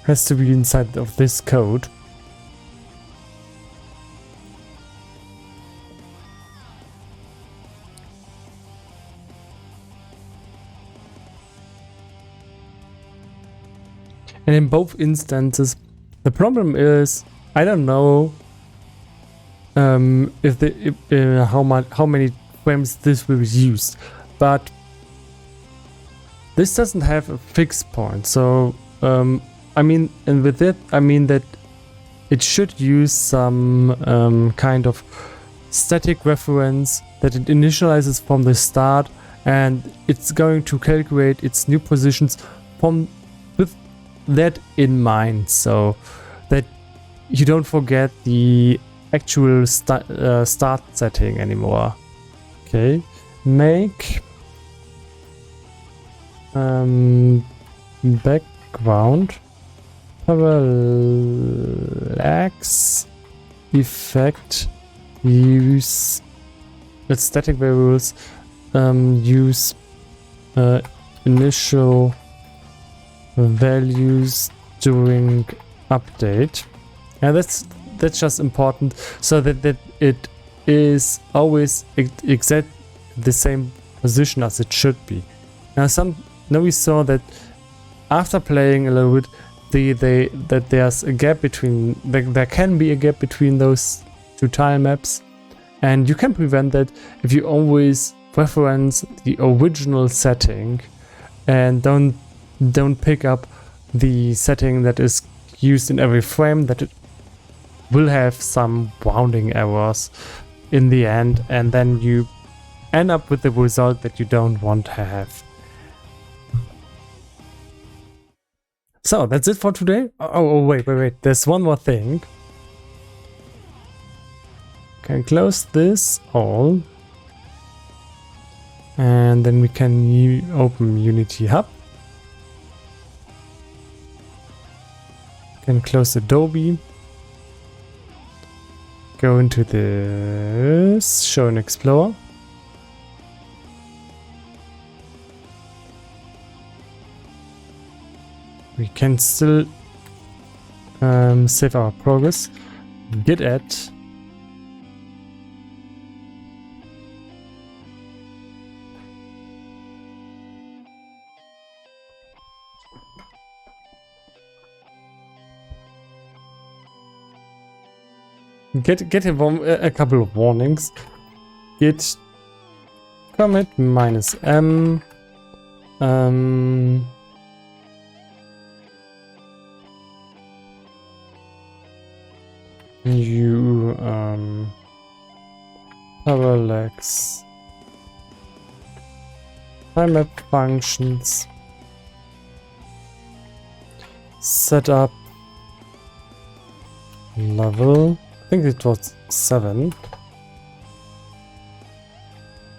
Has to be inside of this code. And in both instances, the problem is I don't know if how many frames this will be used, but this doesn't have a fixed point. So I mean, and with it I mean that it should use some kind of static reference that it initializes from the start, and it's going to calculate its new positions from with that in mind, so that you don't forget the actual start setting anymore. Okay, make background parallax effect use static variables use initial values during update. And that's just important, so that it is always exact the same position as it should be. Now we saw that after playing a little bit, that there's a gap between there can be a gap between those two tile maps, and you can prevent that if you always reference the original setting and don't pick up the setting that is used in every frame, that it will have some rounding errors in the end, and then you end up with the result that you don't want to have. So that's it for today. Oh wait, there's one more thing. Can close this all, and then we can open Unity Hub. Can close Adobe. Go into this Show and Explore. We can still save our progress. Git add. Get a couple of warnings. Git commit -m you parallax time map functions setup level. I think it was 7,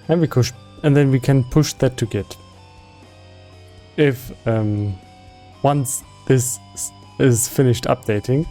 and then we can push that to Git. If once this is finished updating.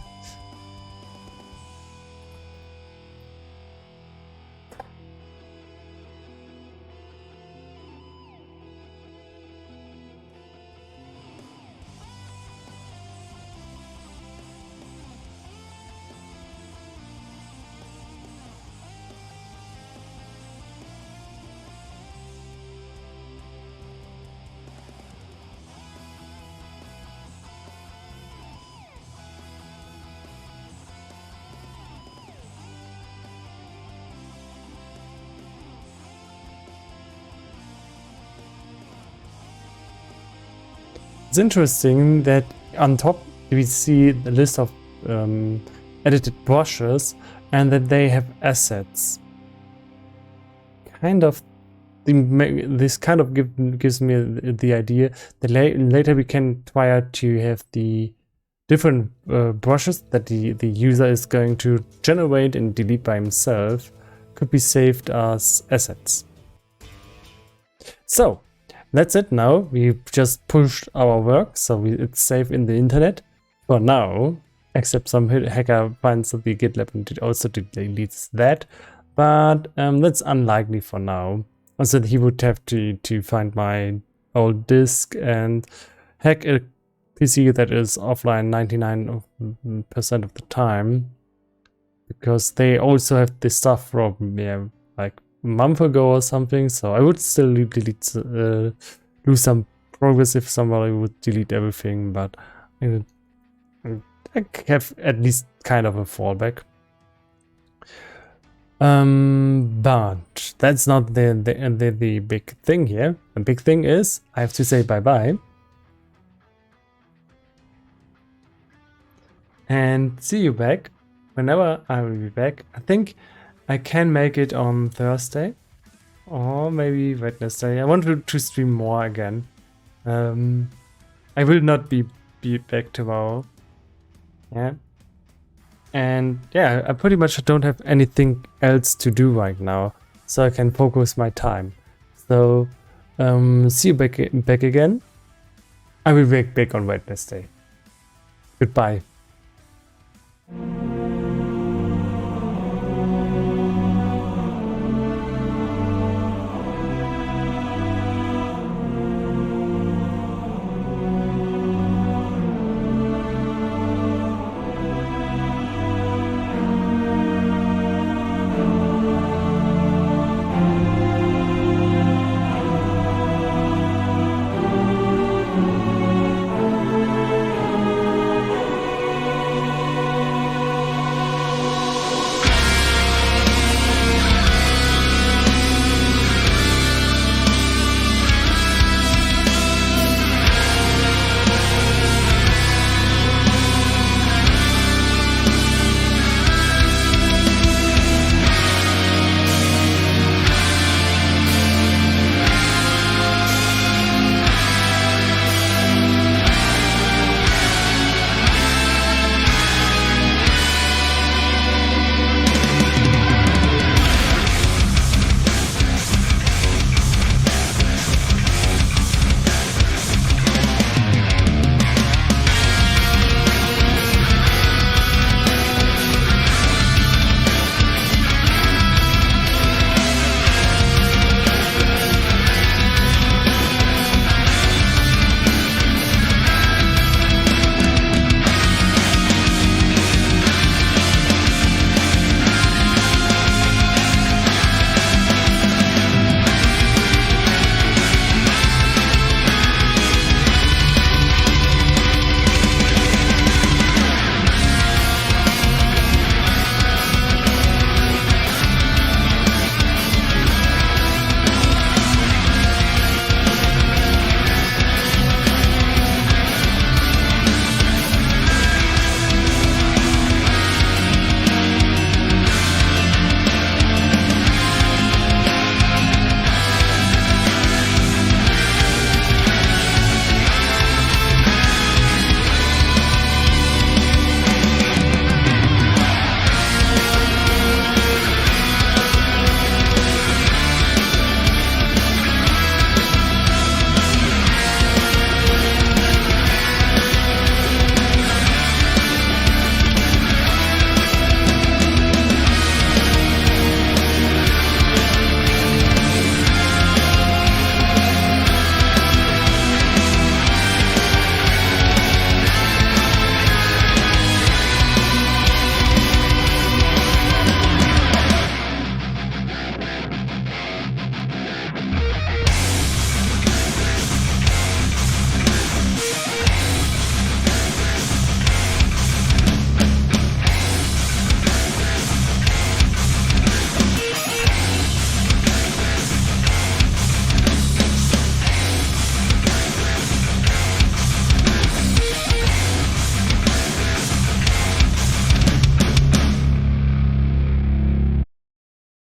It's interesting that on top we see the list of edited brushes and that they have assets. Kind of, this kind of gives me the idea that later we can try to have the different brushes that the user is going to generate and delete by himself could be saved as assets. So that's it now. We just pushed our work, so it's safe in the internet for now, except some hacker finds the GitLab and it also deletes that. But that's unlikely for now. Also, he would have to find my old disk and hack a PC that is offline 99% of the time, because they also have this stuff from like a month ago or something. So I would still delete, lose some progress if somebody would delete everything, but I have at least kind of a fallback. But that's not the big thing here. The big thing is I have to say bye-bye. And see you back whenever I will be back. I think I can make it on Thursday or maybe Wednesday. I want to stream more again. I will not be back tomorrow. Yeah. And yeah, I pretty much don't have anything else to do right now, so I can focus my time. So see you back again. I will be back on Wednesday. Goodbye.